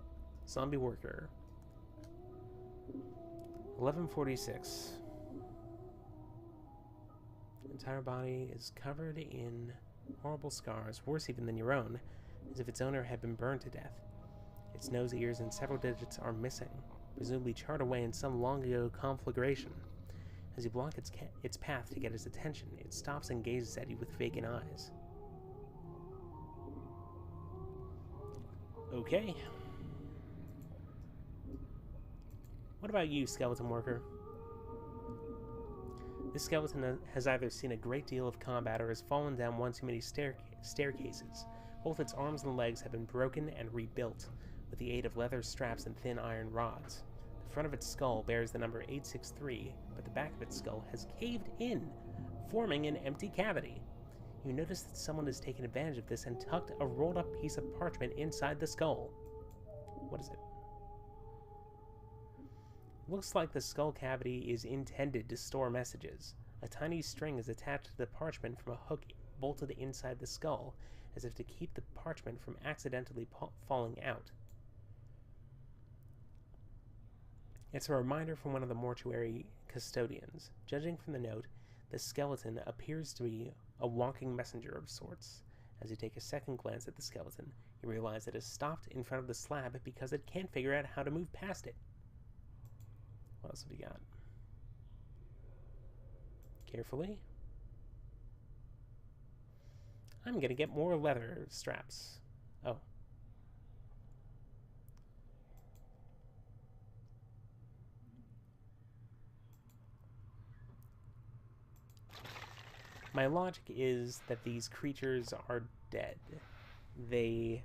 Zombie worker. 1146. Entire body is covered in horrible scars, worse even than your own, as if its owner had been burned to death. Its nose, ears, and several digits are missing, presumably charred away in some long-ago conflagration. As you block its path to get its attention, it stops and gazes at you with vacant eyes. Okay. What about you, skeleton worker? This skeleton has either seen a great deal of combat or has fallen down one too many staircases. Both its arms and legs have been broken and rebuilt, with the aid of leather straps and thin iron rods. The front of its skull bears the number 863, but the back of its skull has caved in, forming an empty cavity. You notice that someone has taken advantage of this and tucked a rolled-up piece of parchment inside the skull. What is it? Looks like the skull cavity is intended to store messages. A tiny string is attached to the parchment from a hook bolted inside the skull, as if to keep the parchment from accidentally falling out. It's a reminder from one of the mortuary custodians. Judging from the note, the skeleton appears to be a walking messenger of sorts. As you take a second glance at the skeleton, you realize it has stopped in front of the slab because it can't figure out how to move past it. What else have we got? Carefully. I'm gonna get more leather straps. Oh. My logic is that these creatures are dead. They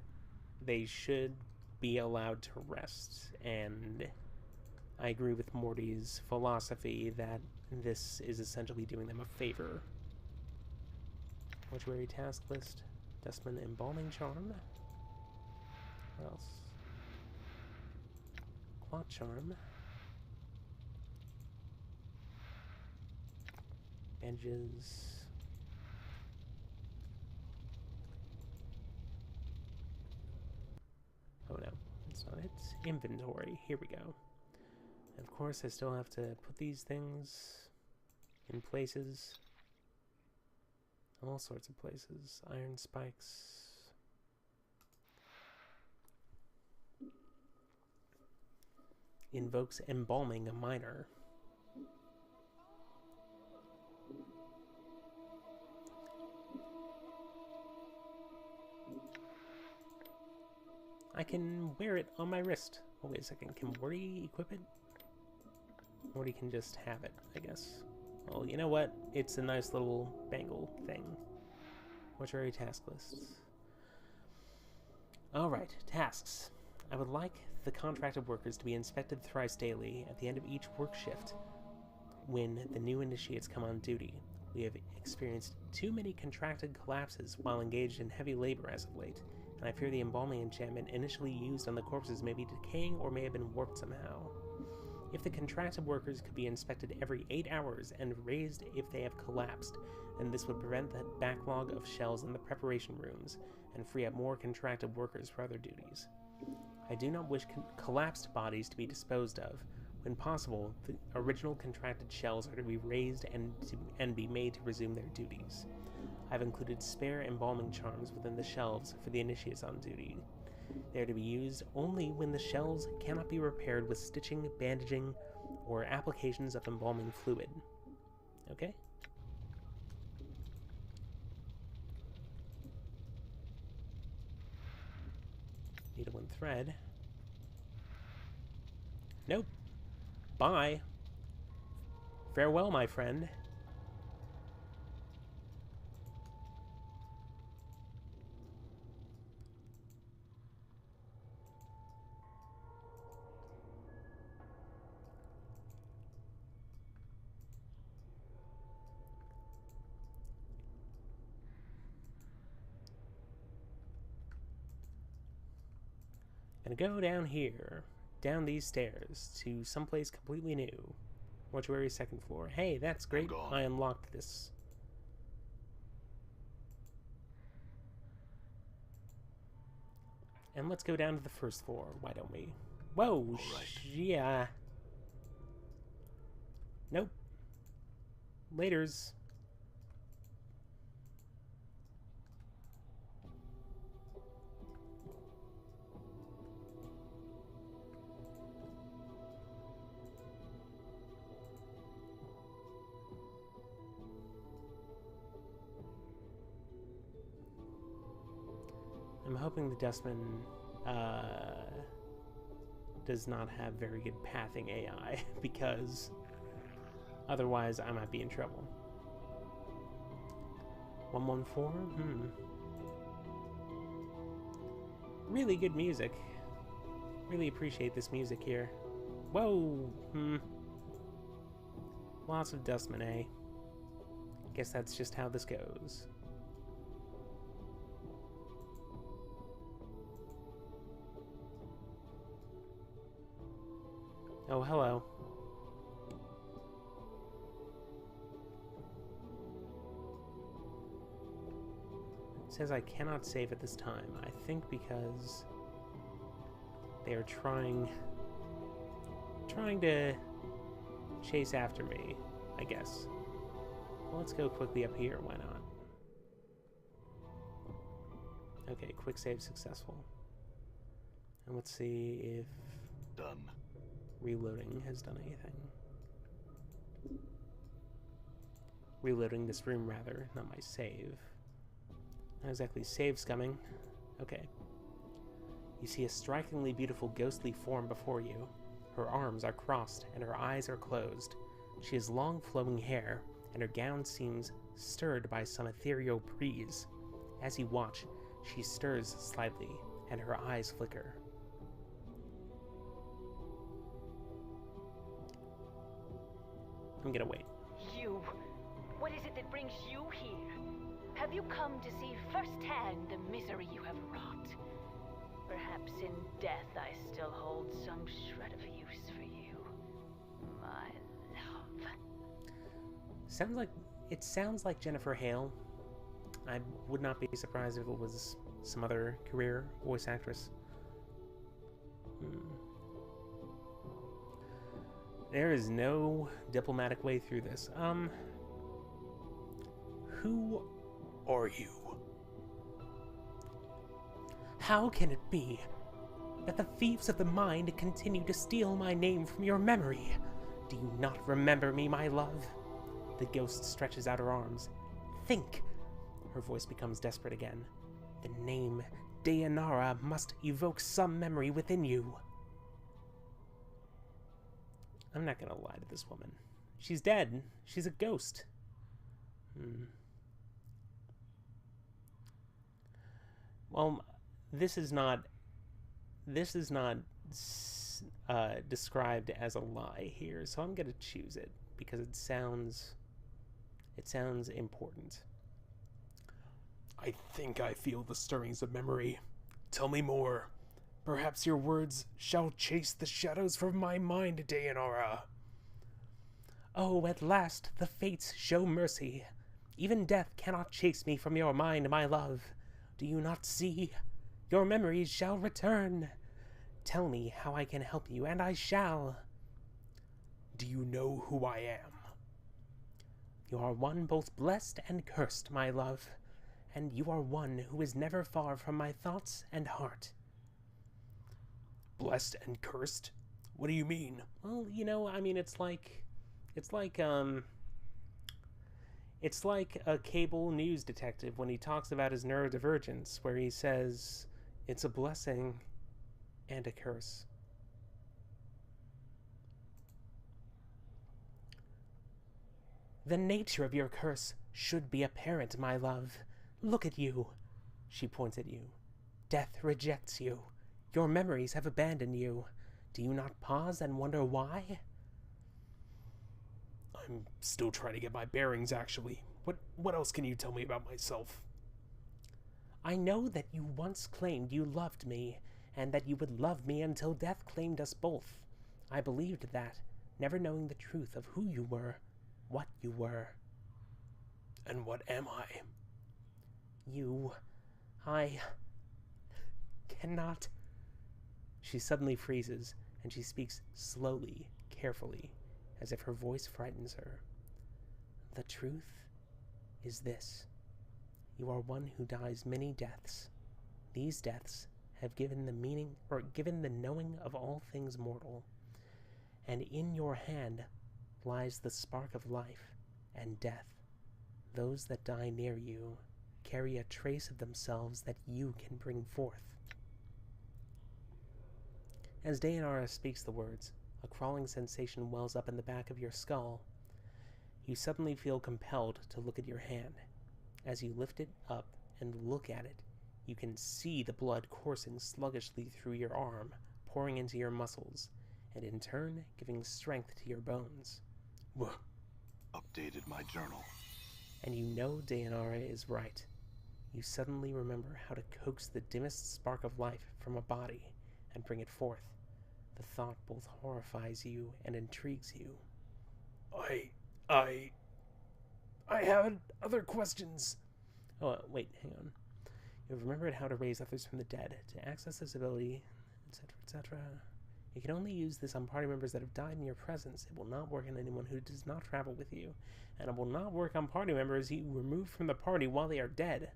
should be allowed to rest, and I agree with Morty's philosophy that this is essentially doing them a favor. Mortuary task list. Dustman embalming charm. What else? Clot charm. Bandages. Oh no, that's not it. Inventory. Here we go. Of course, I still have to put these things in places. All sorts of places. Iron spikes. Invokes embalming a miner. I can wear it on my wrist. Oh, wait a second. Can Morty equip it? Morty can just have it, I guess. Well, you know what? It's a nice little bangle thing. Mortuary task lists. Alright, tasks. I would like the contracted workers to be inspected thrice daily at the end of each work shift when the new initiates come on duty. We have experienced too many contracted collapses while engaged in heavy labor as of late. and I fear the embalming enchantment initially used on the corpses may be decaying or may have been warped somehow. If the contracted workers could be inspected every 8 hours and raised if they have collapsed, then this would prevent the backlog of shells in the preparation rooms and free up more contracted workers for other duties. I do not wish collapsed bodies to be disposed of. When possible, the original contracted shells are to be raised and be made to resume their duties. I've included spare embalming charms within the shelves for the initiates on duty. They are to be used only when the shells cannot be repaired with stitching, bandaging, or applications of embalming fluid. Okay? Needle and thread. Nope. Bye. Farewell, my friend. Gonna go down here, down these stairs, to someplace completely new. Mortuary 2nd floor. Hey, that's great. I unlocked this. And let's go down to the 1st floor, why don't we? Whoa, yeah. Nope. Laters. I'm hoping the Dustman does not have very good pathing AI, because otherwise I might be in trouble. 114? Really good music. Really appreciate this music here. Whoa! Lots of Dustman, eh? Guess that's just how this goes. Oh, hello. It says I cannot save at this time. I think because they are trying to chase after me, I guess. Well, let's go quickly up here, why not? Okay, quick save successful. And let's see if Done. Reloading has done anything. Reloading this room, rather, not my save. Not exactly save scumming. Okay. You see a strikingly beautiful ghostly form before you. Her arms are crossed and her eyes are closed. She has long flowing hair, and her gown seems stirred by some ethereal breeze. As you watch, she stirs slightly, and her eyes flicker. I'm gonna wait. You. What is it that brings you here? Have you come to see firsthand the misery you have wrought? Perhaps in death I still hold some shred of use for you, my love. It sounds like Jennifer Hale. I would not be surprised if it was some other career voice actress. There is no diplomatic way through this. Who are you? How can it be that the thieves of the mind continue to steal my name from your memory? Do you not remember me, my love? The ghost stretches out her arms. Think! Her voice becomes desperate again. The name Dayanara must evoke some memory within you. I'm not gonna lie to this woman. She's dead. She's a ghost. Well, this is not described as a lie here, so I'm gonna choose it because it sounds important. I think I feel the stirrings of memory. Tell me more. Perhaps your words shall chase the shadows from my mind, Dayanara. Oh, at last the fates show mercy. Even death cannot chase me from your mind, my love. Do you not see? Your memories shall return. Tell me how I can help you, and I shall. Do you know who I am? You are one both blessed and cursed, my love, and you are one who is never far from my thoughts and heart. Blessed and cursed? What do you mean? Well, I mean, it's like a cable news detective when he talks about his neurodivergence, where he says it's a blessing and a curse. The nature of your curse should be apparent, my love. Look at you. She points at you. Death rejects you. Your memories have abandoned you. Do you not pause and wonder why? I'm still trying to get my bearings, actually. What else can you tell me about myself? I know that you once claimed you loved me, and that you would love me until death claimed us both. I believed that, never knowing the truth of who you were, what you were. And what am I? I cannot. She suddenly freezes, and she speaks slowly, carefully, as if her voice frightens her. The truth is this. You are one who dies many deaths. These deaths have given the meaning, or given the knowing of all things mortal. And in your hand lies the spark of life and death. Those that die near you carry a trace of themselves that you can bring forth. As Dayanara speaks the words, a crawling sensation wells up in the back of your skull. You suddenly feel compelled to look at your hand. As you lift it up and look at it, you can see the blood coursing sluggishly through your arm, pouring into your muscles, and in turn giving strength to your bones. Updated my journal. And you know Dayanara is right. You suddenly remember how to coax the dimmest spark of life from a body and bring it forth. The thought both horrifies you and intrigues you. I had other questions. Oh, wait, hang on. You have remembered how to raise others from the dead, to access this ability, etc., etc. You can only use this on party members that have died in your presence. It will not work on anyone who does not travel with you, and it will not work on party members you remove from the party while they are dead.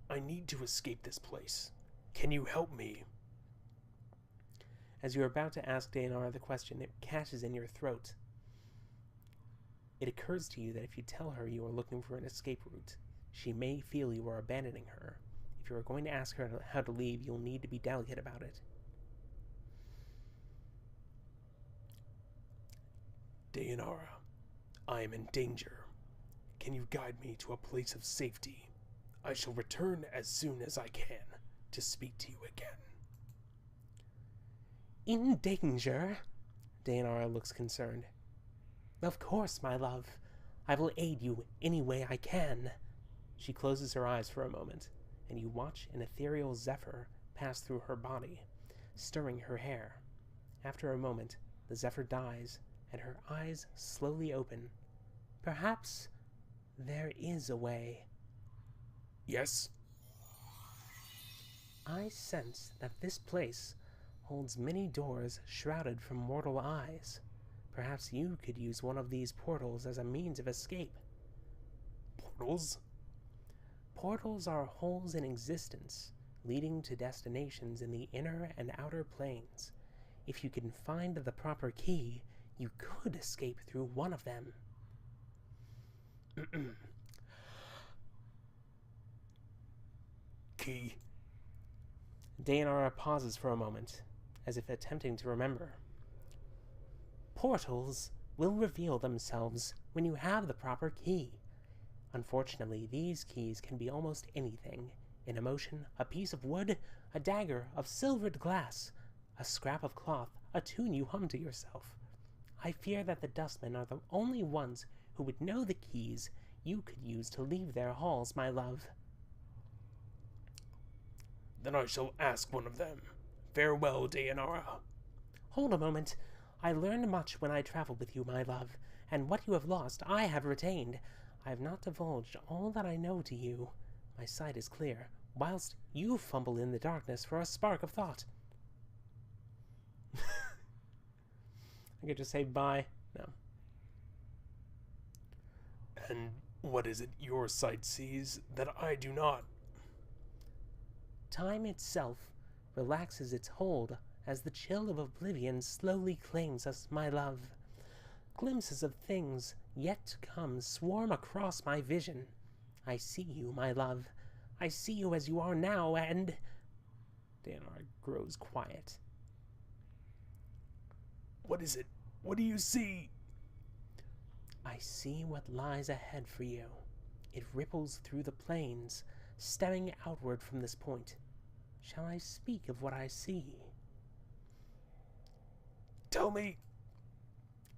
I need to escape this place. Can you help me? As you are about to ask Dayanara the question, it catches in your throat. It occurs to you that if you tell her you are looking for an escape route, she may feel you are abandoning her. If you are going to ask her how to leave, you'll need to be delicate about it. Dayanara, I am in danger. Can you guide me to a place of safety? I shall return as soon as I can to speak to you again. In danger? Dayanara looks concerned. Of course, my love. I will aid you any way I can. She closes her eyes for a moment, and you watch an ethereal zephyr pass through her body, stirring her hair. After a moment, the zephyr dies, and her eyes slowly open. Perhaps there is a way. Yes? I sense that this place holds many doors shrouded from mortal eyes. Perhaps you could use one of these portals as a means of escape. Portals? Portals are holes in existence, leading to destinations in the inner and outer planes. If you can find the proper key, you could escape through one of them. Key? Dayanara pauses for a moment, as if attempting to remember. Portals will reveal themselves when you have the proper key. Unfortunately, these keys can be almost anything: an emotion, a piece of wood, a dagger of silvered glass, a scrap of cloth, a tune you hum to yourself. I fear that the dustmen are the only ones who would know the keys you could use to leave their halls, my love. Then I shall ask one of them. Farewell, Dayanara. Hold a moment. I learned much when I traveled with you, my love, and what you have lost I have retained. I have not divulged all that I know to you. My sight is clear, whilst you fumble in the darkness for a spark of thought. I could just say bye. No. And what is it your sight sees that I do not? Time itself relaxes its hold as the chill of oblivion slowly claims us, my love. Glimpses of things yet to come swarm across my vision. I see you, my love. I see you as you are now, and... Dayanara grows quiet. What is it? What do you see? I see what lies ahead for you. It ripples through the plains, stemming outward from this point. Shall I speak of what I see? Tell me.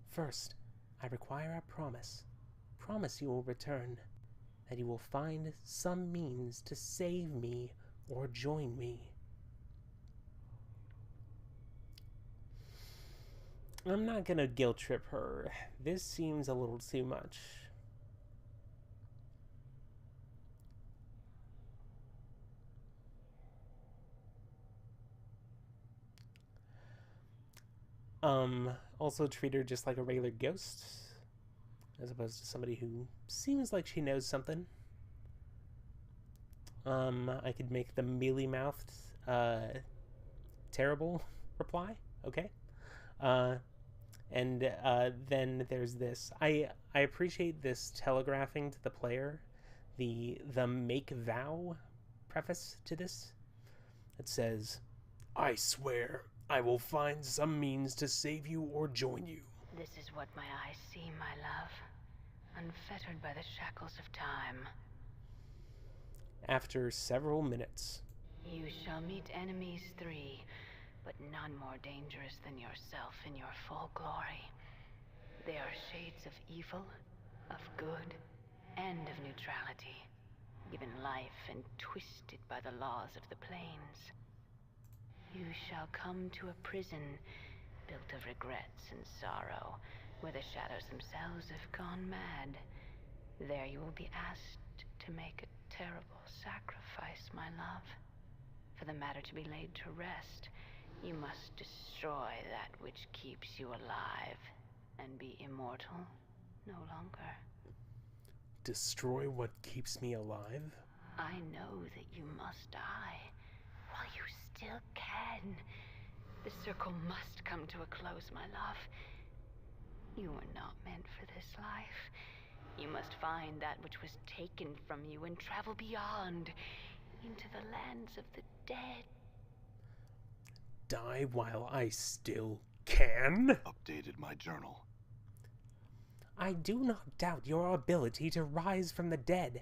First, I require a promise. Promise you will return, that you will find some means to save me or join me. I'm not gonna guilt trip her. This seems a little too much. Also treat her just like a regular ghost, as opposed to somebody who seems like she knows something. I could make the mealy-mouthed, terrible reply, okay? And then there's this. I appreciate this telegraphing to the player, the make vow preface to this. It says, I swear I will find some means to save you or join you. This is what my eyes see, my love. Unfettered by the shackles of time. After several minutes. You shall meet enemies 3, but none more dangerous than yourself in your full glory. They are shades of evil, of good, and of neutrality, given life and twisted by the laws of the plains. You shall come to a prison built of regrets and sorrow, where the shadows themselves have gone mad. There you will be asked to make a terrible sacrifice, my love. For the matter to be laid to rest, you must destroy that which keeps you alive, and be immortal no longer. Destroy what keeps me alive? I know that you must die, while you still can. The circle must come to a close, my love. You were not meant for this life. You must find that which was taken from you and travel beyond, into the lands of the dead. Die while I still can? Updated my journal. I do not doubt your ability to rise from the dead.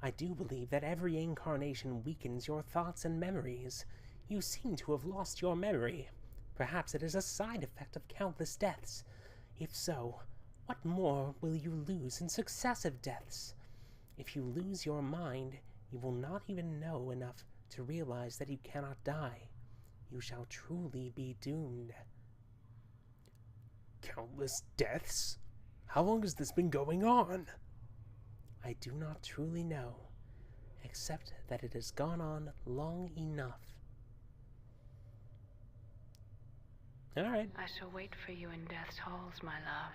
I do believe that every incarnation weakens your thoughts and memories. You seem to have lost your memory. Perhaps it is a side effect of countless deaths. If so, what more will you lose in successive deaths? If you lose your mind, you will not even know enough to realize that you cannot die. You shall truly be doomed. Countless deaths? How long has this been going on? I do not truly know, except that it has gone on long enough. All right. I shall wait for you in death's halls, my love.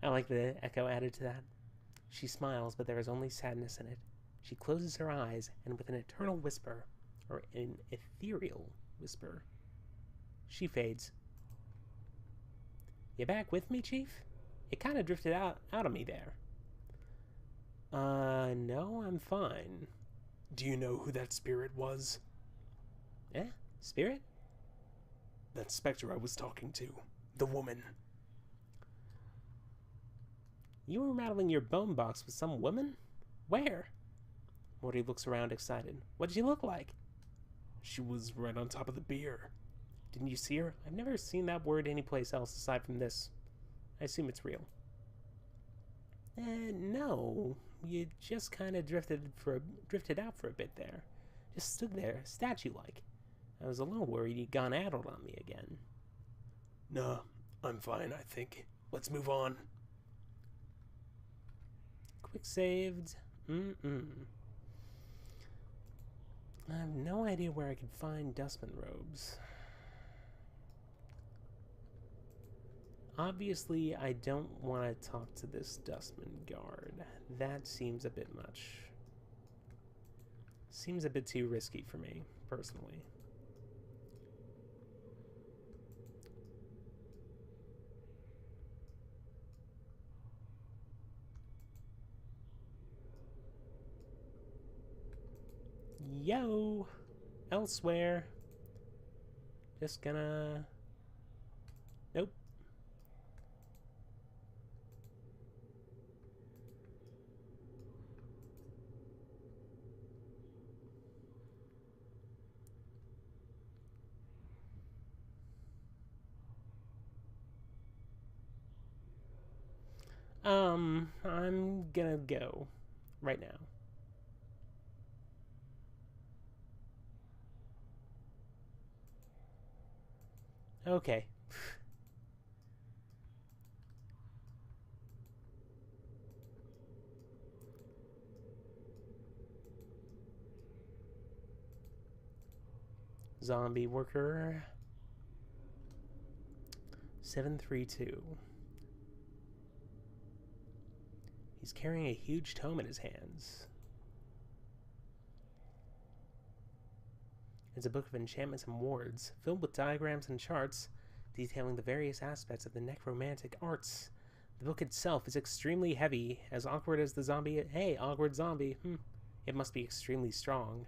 I like the echo added to that. She smiles, but there is only sadness in it. She closes her eyes, and with an eternal whisper, or an ethereal whisper, she fades. You back with me, Chief? It kind of drifted out of me there. No, I'm fine. Do you know who that spirit was? Eh? Spirit? That specter I was talking to. The woman. You were rattling your bone box with some woman? Where? Morty looks around excited. What did she look like? She was right on top of the beer. Didn't you see her? I've never seen that word anyplace else aside from this. I assume it's real. No. You just kind of drifted out for a bit there. Just stood there, statue-like. I was a little worried you'd gone addled on me again. Nah, I'm fine, I think. Let's move on. Quick saved. I have no idea where I could find dustman robes. Obviously, I don't want to talk to this dustman guard. That seems a bit much. Seems a bit too risky for me, personally. Yo! Elsewhere. Just gonna... Nope. I'm gonna go right now. Okay. Zombie worker 732. He's carrying a huge tome in his hands. It's a book of enchantments and wards, filled with diagrams and charts detailing the various aspects of the necromantic arts. The book itself is extremely heavy, as awkward as the zombie... Hey, awkward zombie. It must be extremely strong.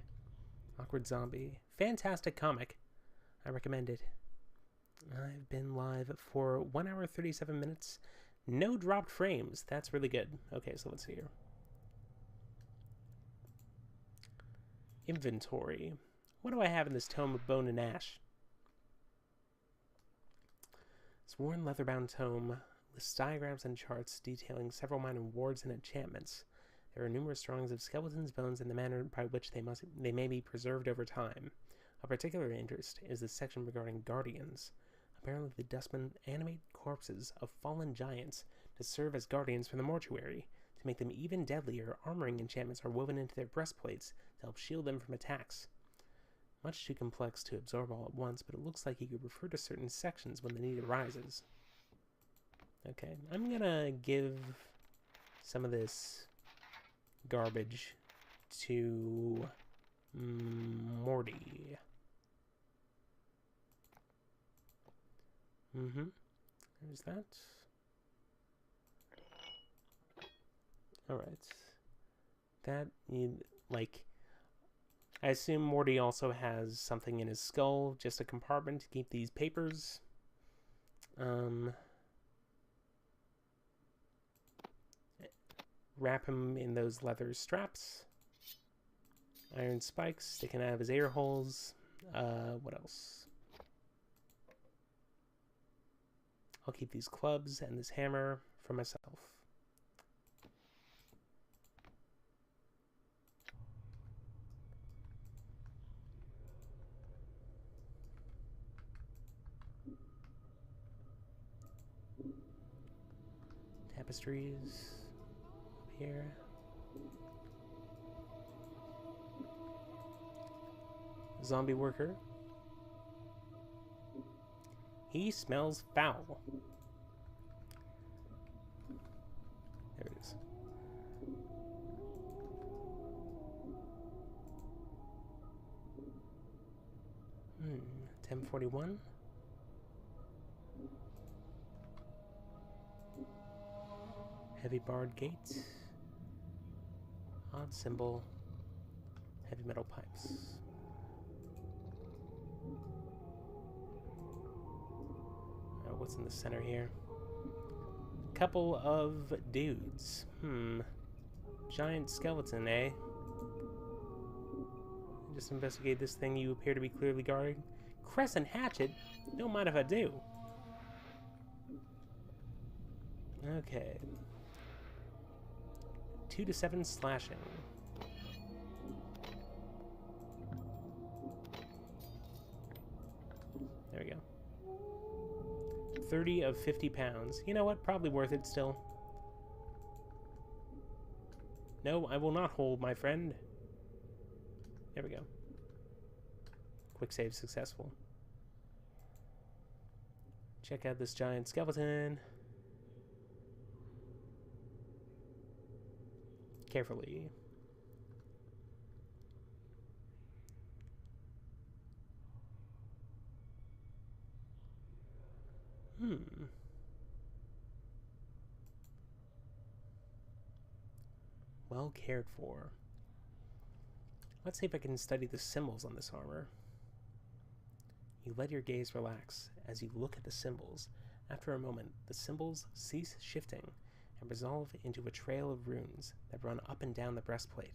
Awkward zombie. Fantastic comic. I recommend it. I've been live for 1 hour 37 minutes. No dropped frames. That's really good. Okay, so let's see here. Inventory. What do I have in this tome of bone and ash? This worn leather-bound tome lists diagrams and charts detailing several minor wards and enchantments. There are numerous drawings of skeletons, bones, and the manner by which they may be preserved over time. Of particular interest is the section regarding guardians. Apparently the dustmen animate corpses of fallen giants to serve as guardians for the mortuary. To make them even deadlier, armoring enchantments are woven into their breastplates to help shield them from attacks. Much too complex to absorb all at once, but it looks like you could refer to certain sections when the need arises. Okay, I'm gonna give some of this garbage to Morty. There's that. Alright. That, like... I assume Morty also has something in his skull, just a compartment to keep these papers. Wrap him in those leather straps. Iron spikes sticking out of his ear holes. What else? I'll keep these clubs and this hammer for myself. Tapestries up here. Zombie worker. He smells foul. There it is. Hmm. 1041. Heavy barred gate. Odd symbol. Heavy metal pipes. What's in the center here? Couple of dudes. Giant skeleton, eh? Just investigate this thing you appear to be clearly guarding. Crescent hatchet? Don't mind if I do. Okay. 2 to 7 slashing. There we go. 30 of 50 pounds. You know what? Probably worth it still. No, I will not hold, my friend. There we go. Quick save successful. Check out this giant skeleton. Carefully. Well cared for. Let's see if I can study the symbols on this armor. You let your gaze relax as you look at the symbols. After a moment, the symbols cease shifting and resolve into a trail of runes that run up and down the breastplate.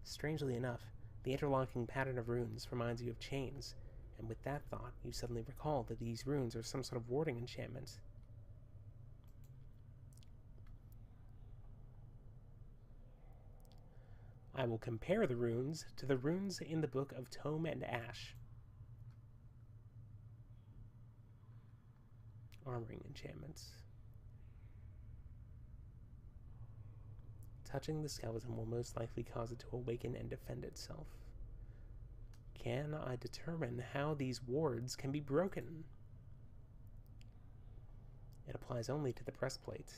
Strangely enough, the interlocking pattern of runes reminds you of chains, and with that thought, you suddenly recall that these runes are some sort of warding enchantment. I will compare the runes to the runes in the book of Tome and Ash. Armoring enchantments. Touching the skeleton will most likely cause it to awaken and defend itself. Can I determine how these wards can be broken? It applies only to the breastplate.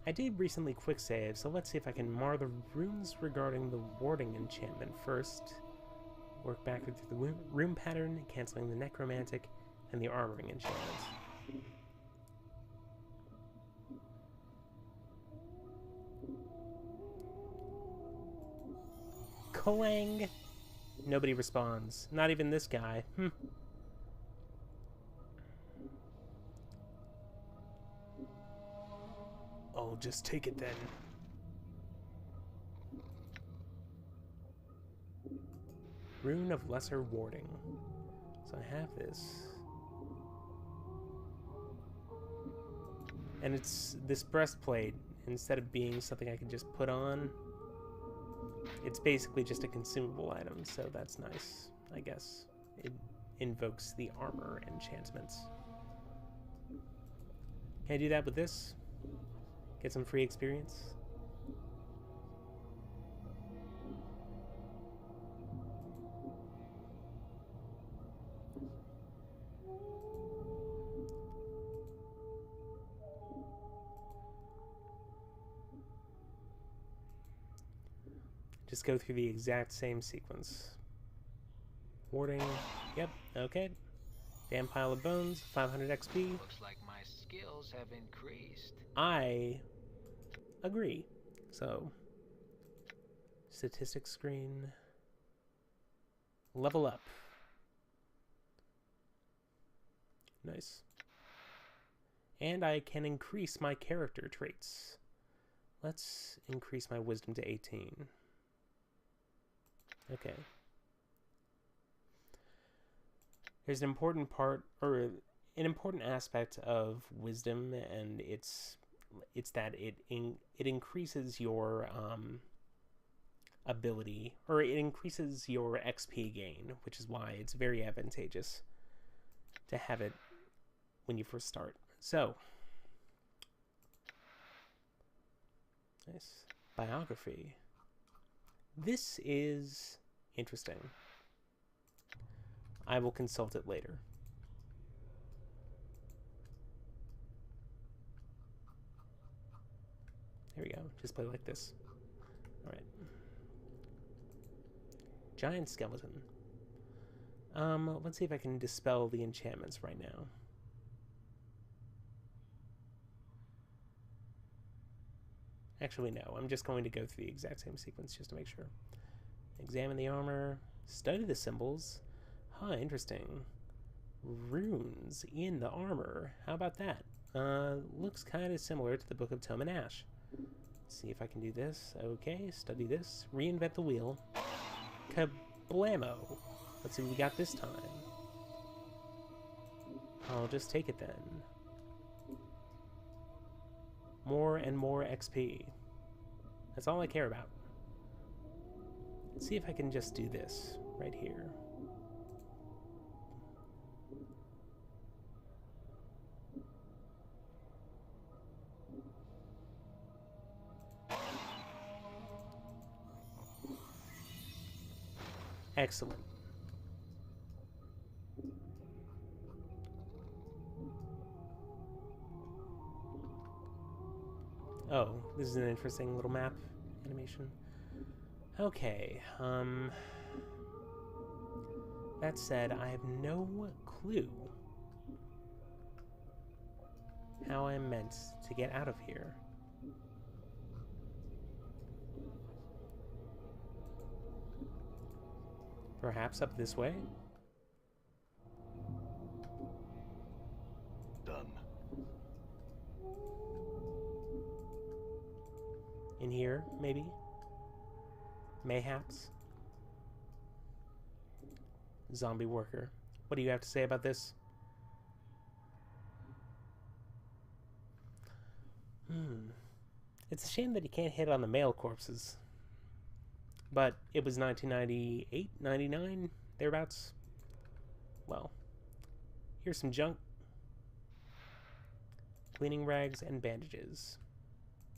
I did recently quick save, so let's see if I can mar the runes regarding the warding enchantment first. Work backward through the rune pattern, canceling the necromantic and the armoring enchantments. Clang! Nobody responds. Not even this guy. I'll just take it then. Rune of Lesser Warding. So I have this. And it's this breastplate, instead of being something I can just put on, it's basically just a consumable item, so that's nice, I guess. It invokes the armor enchantments. Can I do that with this? Get some free experience? Just go through the exact same sequence. Warding, yep, okay. Damn pile of bones, 500 XP. Looks like my skills have increased. I agree. So, statistics screen. Level up. Nice. And I can increase my character traits. Let's increase my wisdom to 18. Okay. There's an important part, or an important aspect of wisdom, and it's that it increases your ability, or it increases your XP gain, which is why it's very advantageous to have it when you first start. So, nice. Biography. This is interesting. I will consult it later. There we go. Just play like this. Alright. Giant skeleton. Let's see if I can dispel the enchantments right now. Actually, no. I'm just going to go through the exact same sequence just to make sure. Examine the armor. Study the symbols. Huh, interesting. runes in the armor. How about that? Looks kind of similar to the Book of Tome and Ash. Let's see if I can do this. Okay, study this. Reinvent the wheel. Kablamo! Let's see what we got this time. I'll just take it then. More and more XP. That's all I care about. Let's see if I can just do this right here. Excellent. Oh, this is an interesting little map animation. Okay, that said, I have no clue how I'm meant to get out of here. Perhaps up this way? Done. In here, maybe? Mayhaps? Zombie worker. What do you have to say about this? It's a shame that you can't hit on the male corpses. But it was 1998, 99, thereabouts. Well, here's some junk. Cleaning rags and bandages.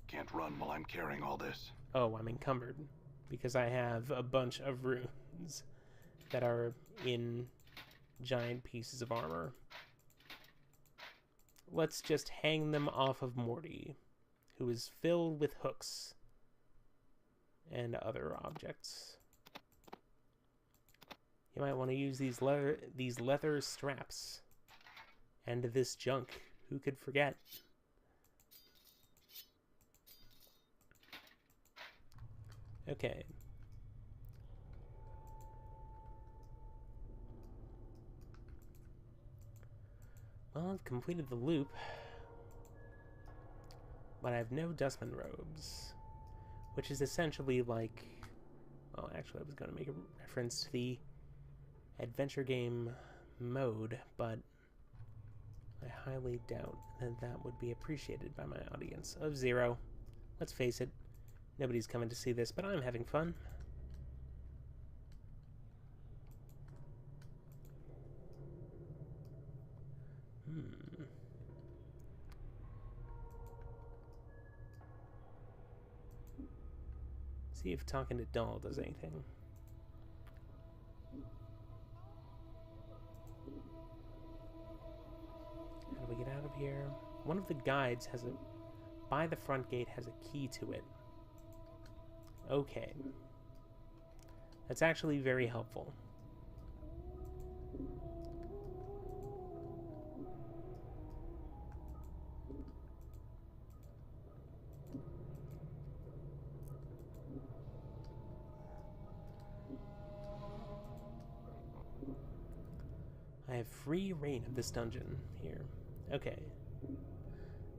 Can't run while I'm carrying all this. Oh, I'm encumbered because I have a bunch of runes that are in giant pieces of armor. Let's just hang them off of Morty, who is filled with hooks and other objects. You might want to use these leather straps and this junk. Who could forget? Okay. Well, I've completed the loop, but I have no dustman robes, which is essentially like, well, actually I was going to make a reference to the adventure game mode, but I highly doubt that that would be appreciated by my audience of 0. Let's face it, nobody's coming to see this, but I'm having fun. See if talking to Doll does anything. How do we get out of here? One of the guides has by the front gate has a key to it. Okay. That's actually very helpful. I have free reign of this dungeon here. Okay.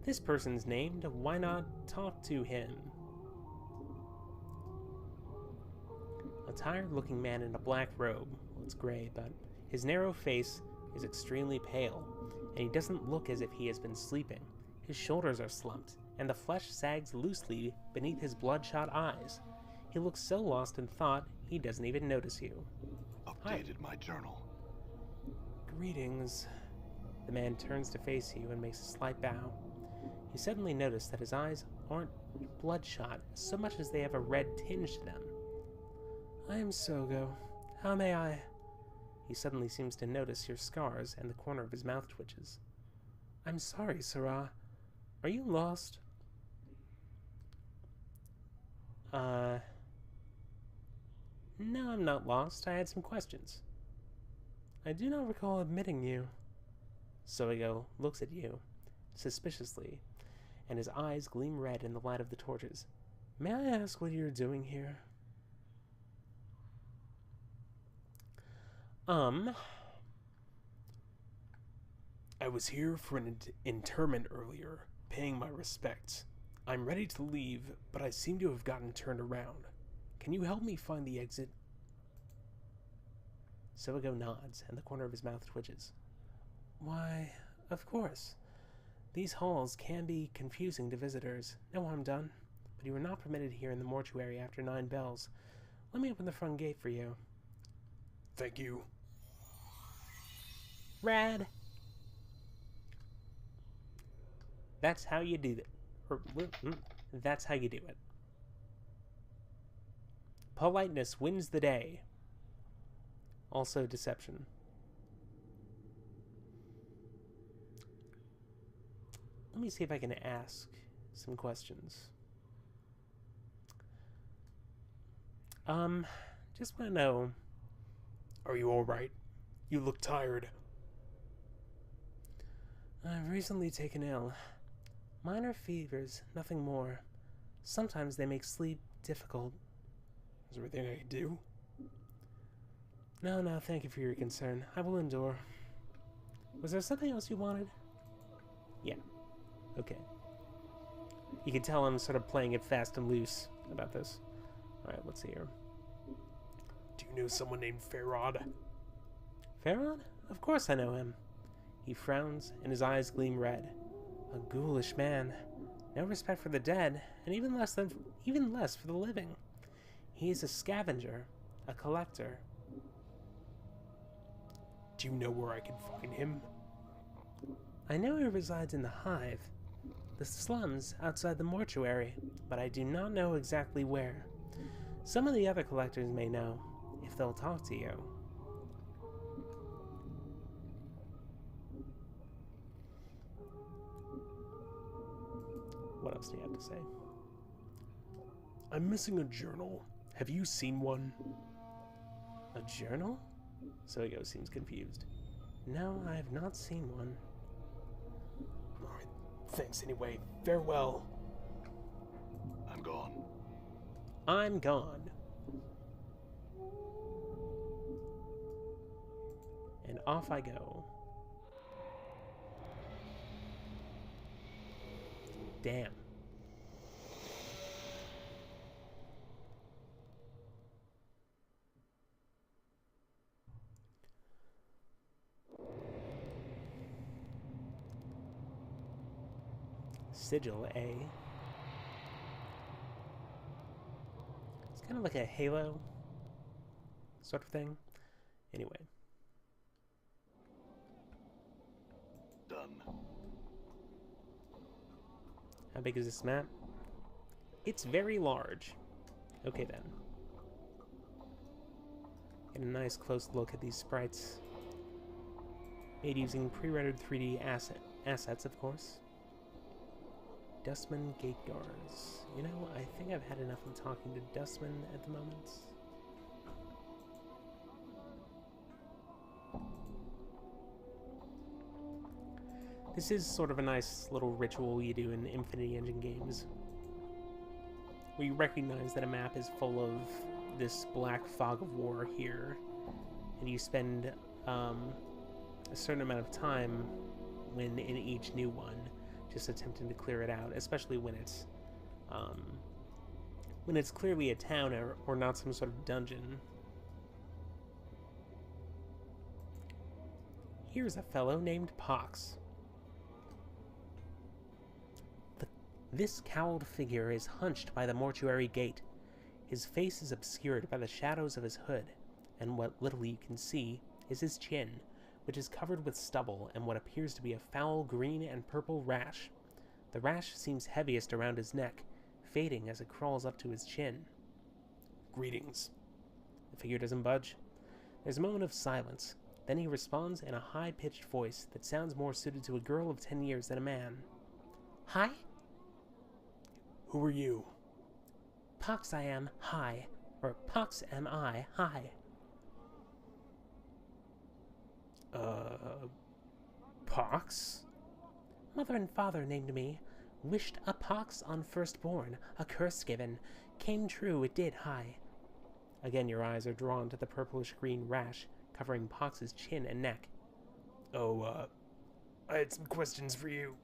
This person's named. Why not talk to him? A tired-looking man in a black robe. Well, it's gray, but his narrow face is extremely pale, and he doesn't look as if he has been sleeping. His shoulders are slumped, and the flesh sags loosely beneath his bloodshot eyes. He looks so lost in thought, he doesn't even notice you. Updated my journal. Greetings. The man turns to face you and makes a slight bow. You suddenly notice that his eyes aren't bloodshot so much as they have a red tinge to them. I am Sogo. How may I? He suddenly seems to notice your scars, and the corner of his mouth twitches. I'm sorry, Sarah. Are you lost? No, I'm not lost. I had some questions. I do not recall admitting you. Sogo looks at you suspiciously, and his eyes gleam red in the light of the torches. May I ask what you're doing here? I was here for an interment earlier, paying my respects. I'm ready to leave, but I seem to have gotten turned around. Can you help me find the exit? Soigo nods, and the corner of his mouth twitches. Why, of course. These halls can be confusing to visitors. No harm done. But you are not permitted here in the mortuary after 9 bells. Let me open the front gate for you. Thank you. Rad! That's how you do it. That's how you do it. Politeness wins the day. Also deception. Let me see if I can ask some questions. Just want to know, Are you alright? You look tired. I've recently taken ill. Minor fevers, nothing more. Sometimes they make sleep difficult. Is there anything I can do? No, thank you for your concern. I will endure. Was there something else you wanted? Yeah. Okay. You can tell I'm sort of playing it fast and loose about this. Alright, let's see here. Do you know someone named Farod? Farod? Of course I know him. He frowns, and his eyes gleam red. A ghoulish man. No respect for the dead, and even less for the living. He is a scavenger, a collector. Do you know where I can find him? I know he resides in the Hive, the slums outside the mortuary, but I do not know exactly where. Some of the other collectors may know, if they'll talk to you. What else do you have to say? I'm missing a journal. Have you seen one? A journal? Soigo seems confused. No, I have not seen one. Alright, thanks anyway. Farewell. I'm gone. I'm gone. And off I go. Damn. Sigil A. It's kind of like a Halo sort of thing. Anyway. Done. How big is this map? It's very large. Okay then. Get a nice close look at these sprites. Made using pre-rendered 3D assets, of course. Dustman Gate Guards. You know, I think I've had enough of talking to Dustman at the moment. This is sort of a nice little ritual you do in Infinity Engine games, where you recognize that a map is full of this black fog of war here, and you spend a certain amount of time in each new one just attempting to clear it out, especially when it's clearly a town or not some sort of dungeon. Here's a fellow named Pox. This cowled figure is hunched by the mortuary gate. His face is obscured by the shadows of his hood, and what little you can see is his chin, which is covered with stubble and what appears to be a foul green and purple rash. The rash seems heaviest around his neck, fading as it crawls up to his chin. Greetings. The figure doesn't budge. There's a moment of silence. Then he responds in a high-pitched voice that sounds more suited to a girl of 10 years than a man. Hi? Who are you? Pox I am, hi. Or Pox am I, hi. Pox? Mother and father named me. Wished a pox on firstborn, a curse given. Came true, it did, hi. Again your eyes are drawn to the purplish-green rash covering Pox's chin and neck. Oh, I had some questions for you.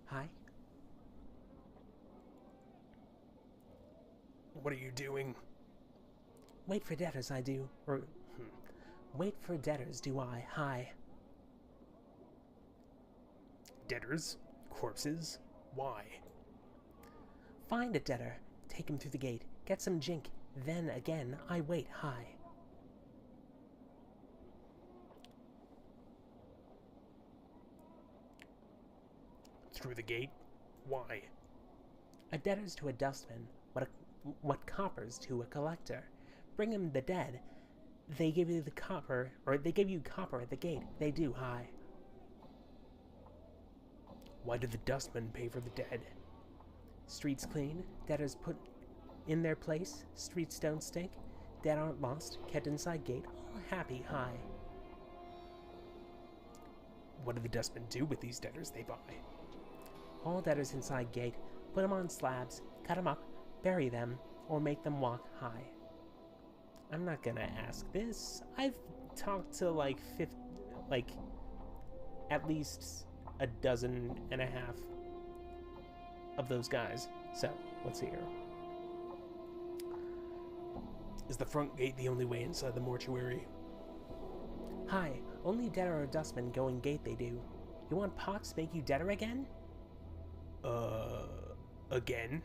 Hi. What are you doing? Wait for debtors, I do. Or, wait for debtors, do I. Hi. Debtors? Corpses? Why? Find a debtor. Take him through the gate. Get some jink. Then again, I wait. Hi. Through the gate? Why? A debtor's to a dustman, what copper's to a collector. Bring him the dead. They give you the copper, or they give you copper at the gate. They do. Hi. Why do the dustmen pay for the dead? Streets clean. Debtors put in their place. Streets don't stink. Dead aren't lost. Kept inside gate. All happy. Hi. What do the dustmen do with these debtors they buy? All debtors inside gate. Put them on slabs. Cut them up. Bury them. Or make them walk high. I'm not gonna ask this. I've talked to at least a dozen and a half of those guys. So, let's see here. Is the front gate the only way inside the mortuary? Hi, only debtor or dustman go in gate they do. You want Pox make you debtor again? Again?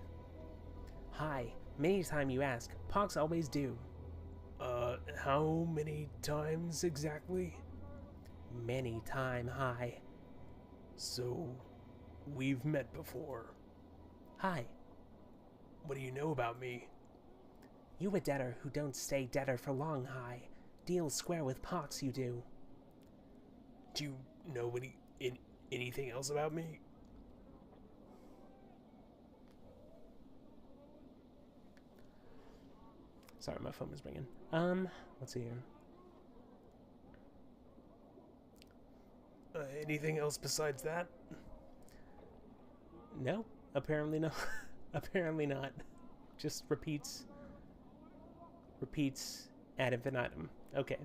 Hi, many time you ask. Pox always do. How many times exactly? Many time, hi. So, we've met before. Hi. What do you know about me? You a debtor who don't stay debtor for long, hi. Deal square with Pox, you do. Do you know anything else about me? Sorry, my phone was ringing. Let's see here. Anything else besides that? No, apparently not. Apparently not. Just repeats ad infinitum. Okay.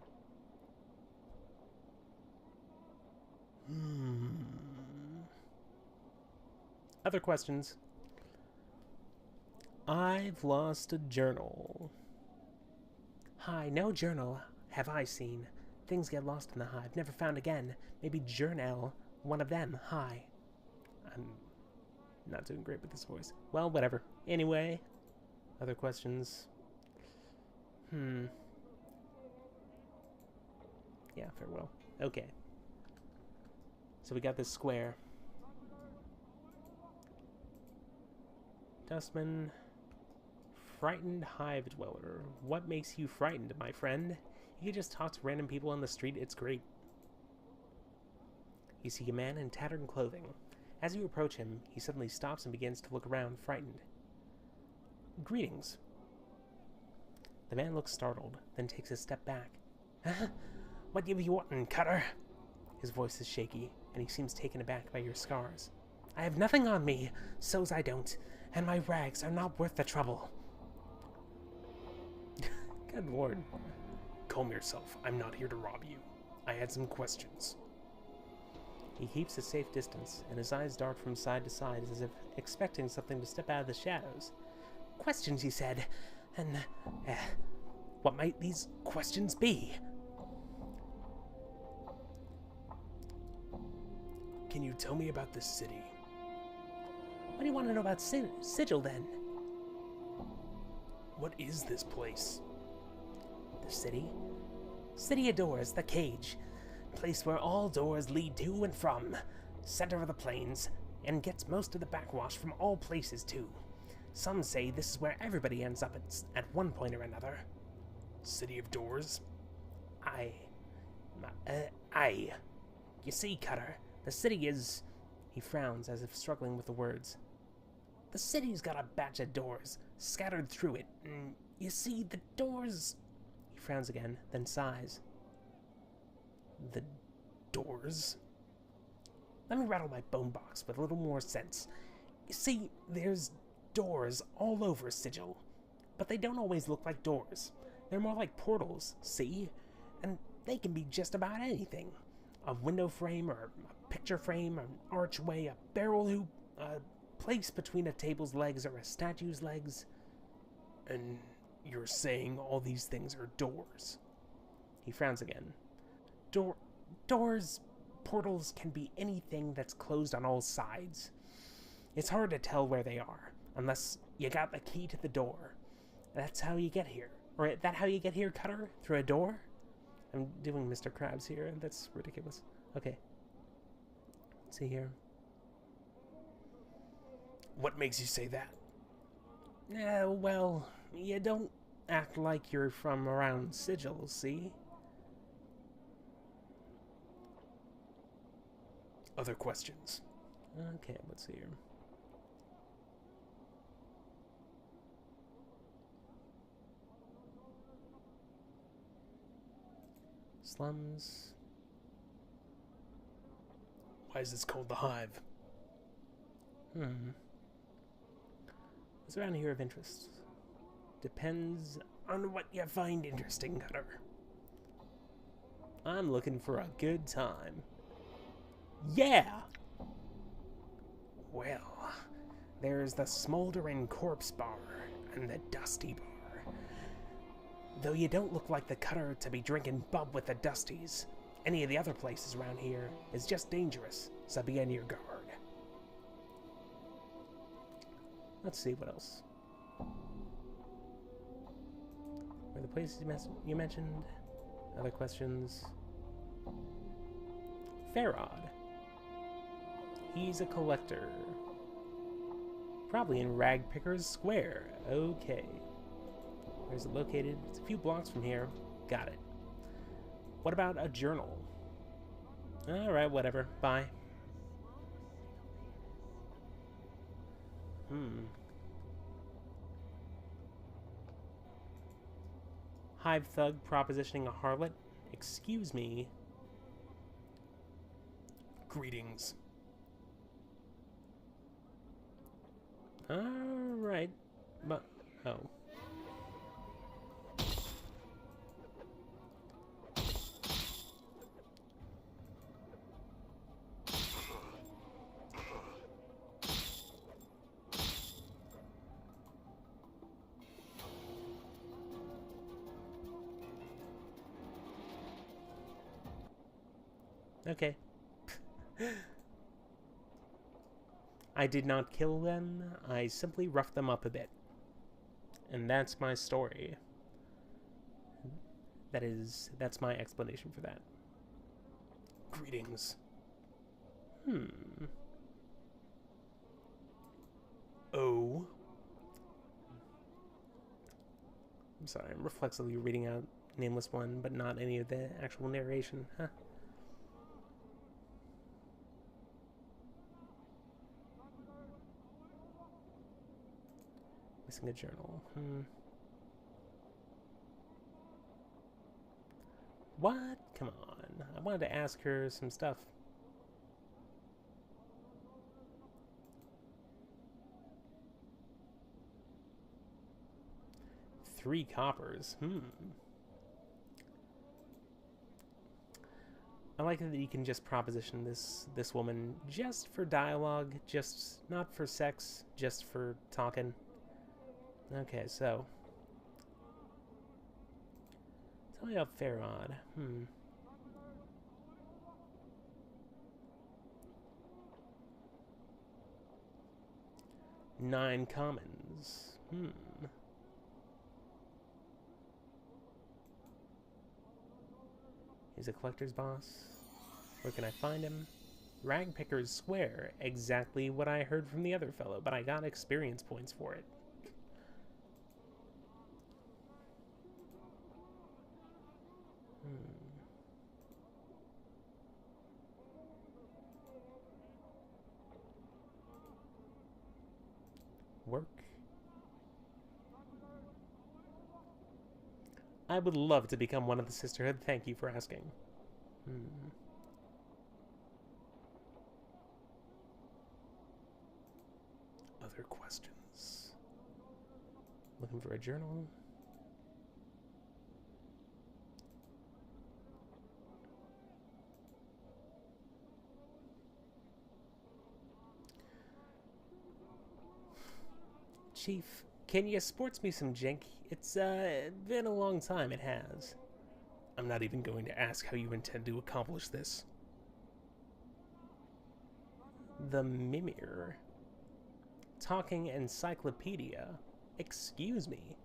Other questions? I've lost a journal. Hi, no journal have I seen. Things get lost in the hive, never found again. Maybe journal, one of them. Hi. I'm not doing great with this voice. Well, whatever. Anyway, other questions? Yeah, farewell. Okay. So we got this square. Dustman. Frightened hive dweller. What makes you frightened, my friend? You can just talk to random people on the street. It's great. You see a man in tattered clothing. As you approach him, he suddenly stops and begins to look around, frightened. Greetings. The man looks startled, then takes a step back. What you be wantin', cutter? His voice is shaky, and he seems taken aback by your scars. I have nothing on me, so's I don't, and my rags are not worth the trouble. Good lord. Calm yourself. I'm not here to rob you. I had some questions. He keeps a safe distance, and his eyes dart from side to side as if expecting something to step out of the shadows. Questions, you said. And, what might these questions be? Can you tell me about this city? What do you want to know about Sigil, then? What is this place? The city? City of Doors, the cage. Place where all doors lead to and from. Center of the plains, and gets most of the backwash from all places, too. Some say this is where everybody ends up at one point or another. City of Doors? Aye. You see, Cutter, the city is... He frowns as if struggling with the words. The city's got a batch of doors scattered through it. You see, the doors... He frowns again, then sighs. The doors? Let me rattle my bone box with a little more sense. You see, there's doors all over Sigil, but they don't always look like doors. They're more like portals, see? And they can be just about anything. a window frame or a picture frame, an archway, a barrel hoop, a place between a table's legs or a statue's legs. And you're saying all these things are doors? He frowns again. Doors, portals can be anything that's closed on all sides. It's hard to tell where they are, unless you got the key to the door. That's how you get here. Or is that how you get here, Cutter? Through a door? I'm doing Mr. Krabs here. That's ridiculous. Okay. Let's see here. What makes you say that? Well, you don't act like you're from around Sigil, see? Other questions? Okay, let's see here. Slums. Why is this called the Hive? What's around here of interest? Depends on what you find interesting, Cutter. I'm looking for a good time. Yeah! Well, there's the Smoldering Corpse Bar and the Dusty Bar. Though you don't look like the Cutter to be drinking bub with the Dusties, any of the other places around here is just dangerous, so be on your guard. Let's see what else. Were the places you mentioned? Other questions? Farod. He's a collector. Probably in Ragpicker's Square. Okay. Where's it located? It's a few blocks from here. Got it. What about a journal? Alright, whatever. Bye. Hive thug propositioning a harlot? Excuse me. Greetings. Alright. But, oh. Okay. I did not kill them, I simply roughed them up a bit. And that's my story. That's my explanation for that. Greetings. Oh? I'm sorry, I'm reflexively reading out Nameless One, but not any of the actual narration. Huh. Missing a journal. What? Come on. I wanted to ask her some stuff. $3 coppers. I like that you can just proposition this woman just for dialogue, just not for sex, just for talking. Okay, so tell me about Farod. 9 commons. He's a collector's boss. Where can I find him? Ragpicker's Square. Exactly what I heard from the other fellow, but I got experience points for it. Work. I would love to become one of the Sisterhood. Thank you for asking. Other questions? Looking for a journal. Chief, can you sports me some jink? It's been a long time, it has. I'm not even going to ask how you intend to accomplish this. The Mimir. Talking encyclopedia. Excuse me.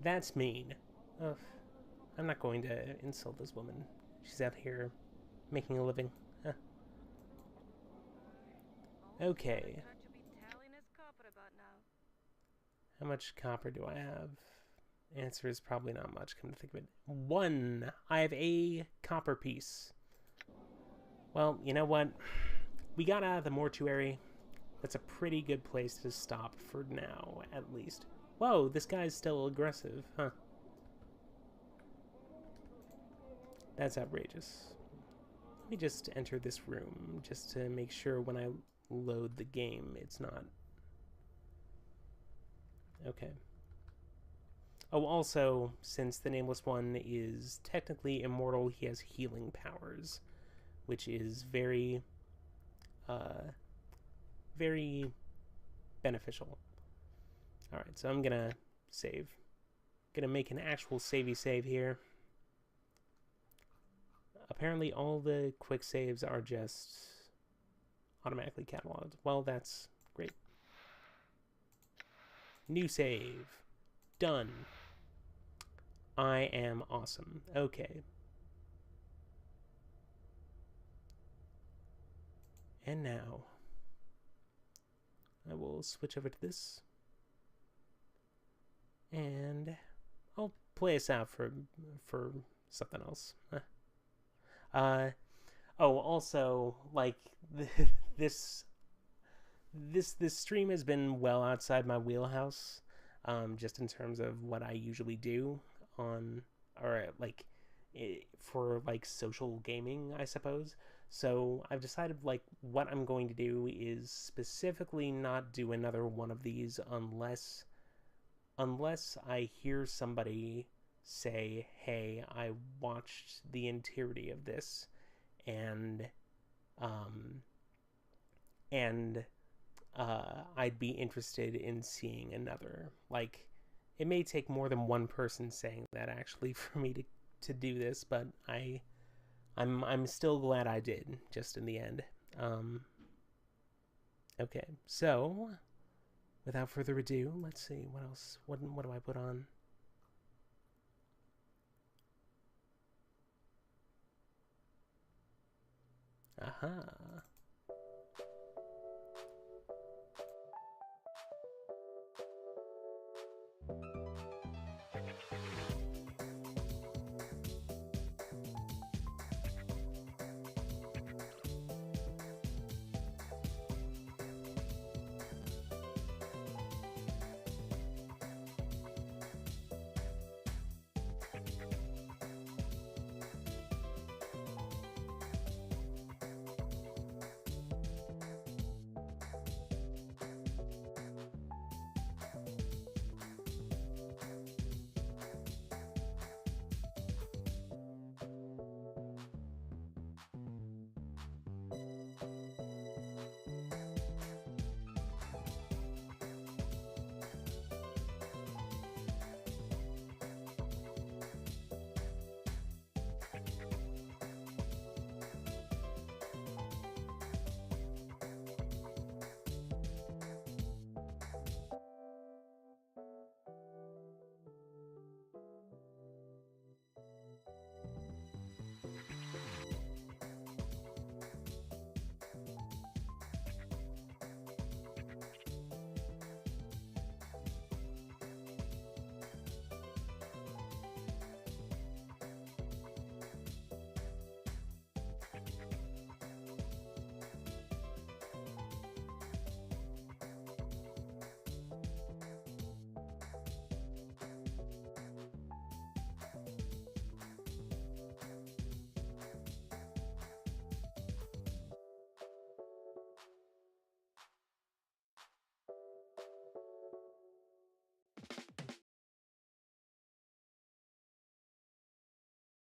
That's mean. Ugh. I'm not going to insult this woman. She's out here making a living. Huh. Okay. How much copper do I have? Answer is probably not much, come to think of it. 1! I have a copper piece. Well, you know what? We got out of the mortuary. That's a pretty good place to stop for now, at least. Whoa, this guy's still aggressive, huh? That's outrageous. Let me just enter this room, just to make sure when I load the game, it's not... Okay. Oh, also, since the Nameless One is technically immortal, he has healing powers, which is very, very beneficial. Alright, so I'm gonna save. Gonna make an actual savey save here. Apparently all the quick saves are just automatically cataloged. Well, that's great. New save. Done. I am awesome. Okay. And now I will switch over to this. And I'll play us out for something else. Oh, also, like, this stream has been well outside my wheelhouse, just in terms of what I usually do on, or like, for like social gaming, I suppose. So I've decided, like, what I'm going to do is specifically not do another one of these unless I hear somebody say, hey, I watched the entirety of this, and I'd be interested in seeing another. Like, it may take more than one person saying that, actually, for me to do this, but I'm still glad I did, just in the end. Okay, so without further ado, let's see, what else? What do I put on? Aha.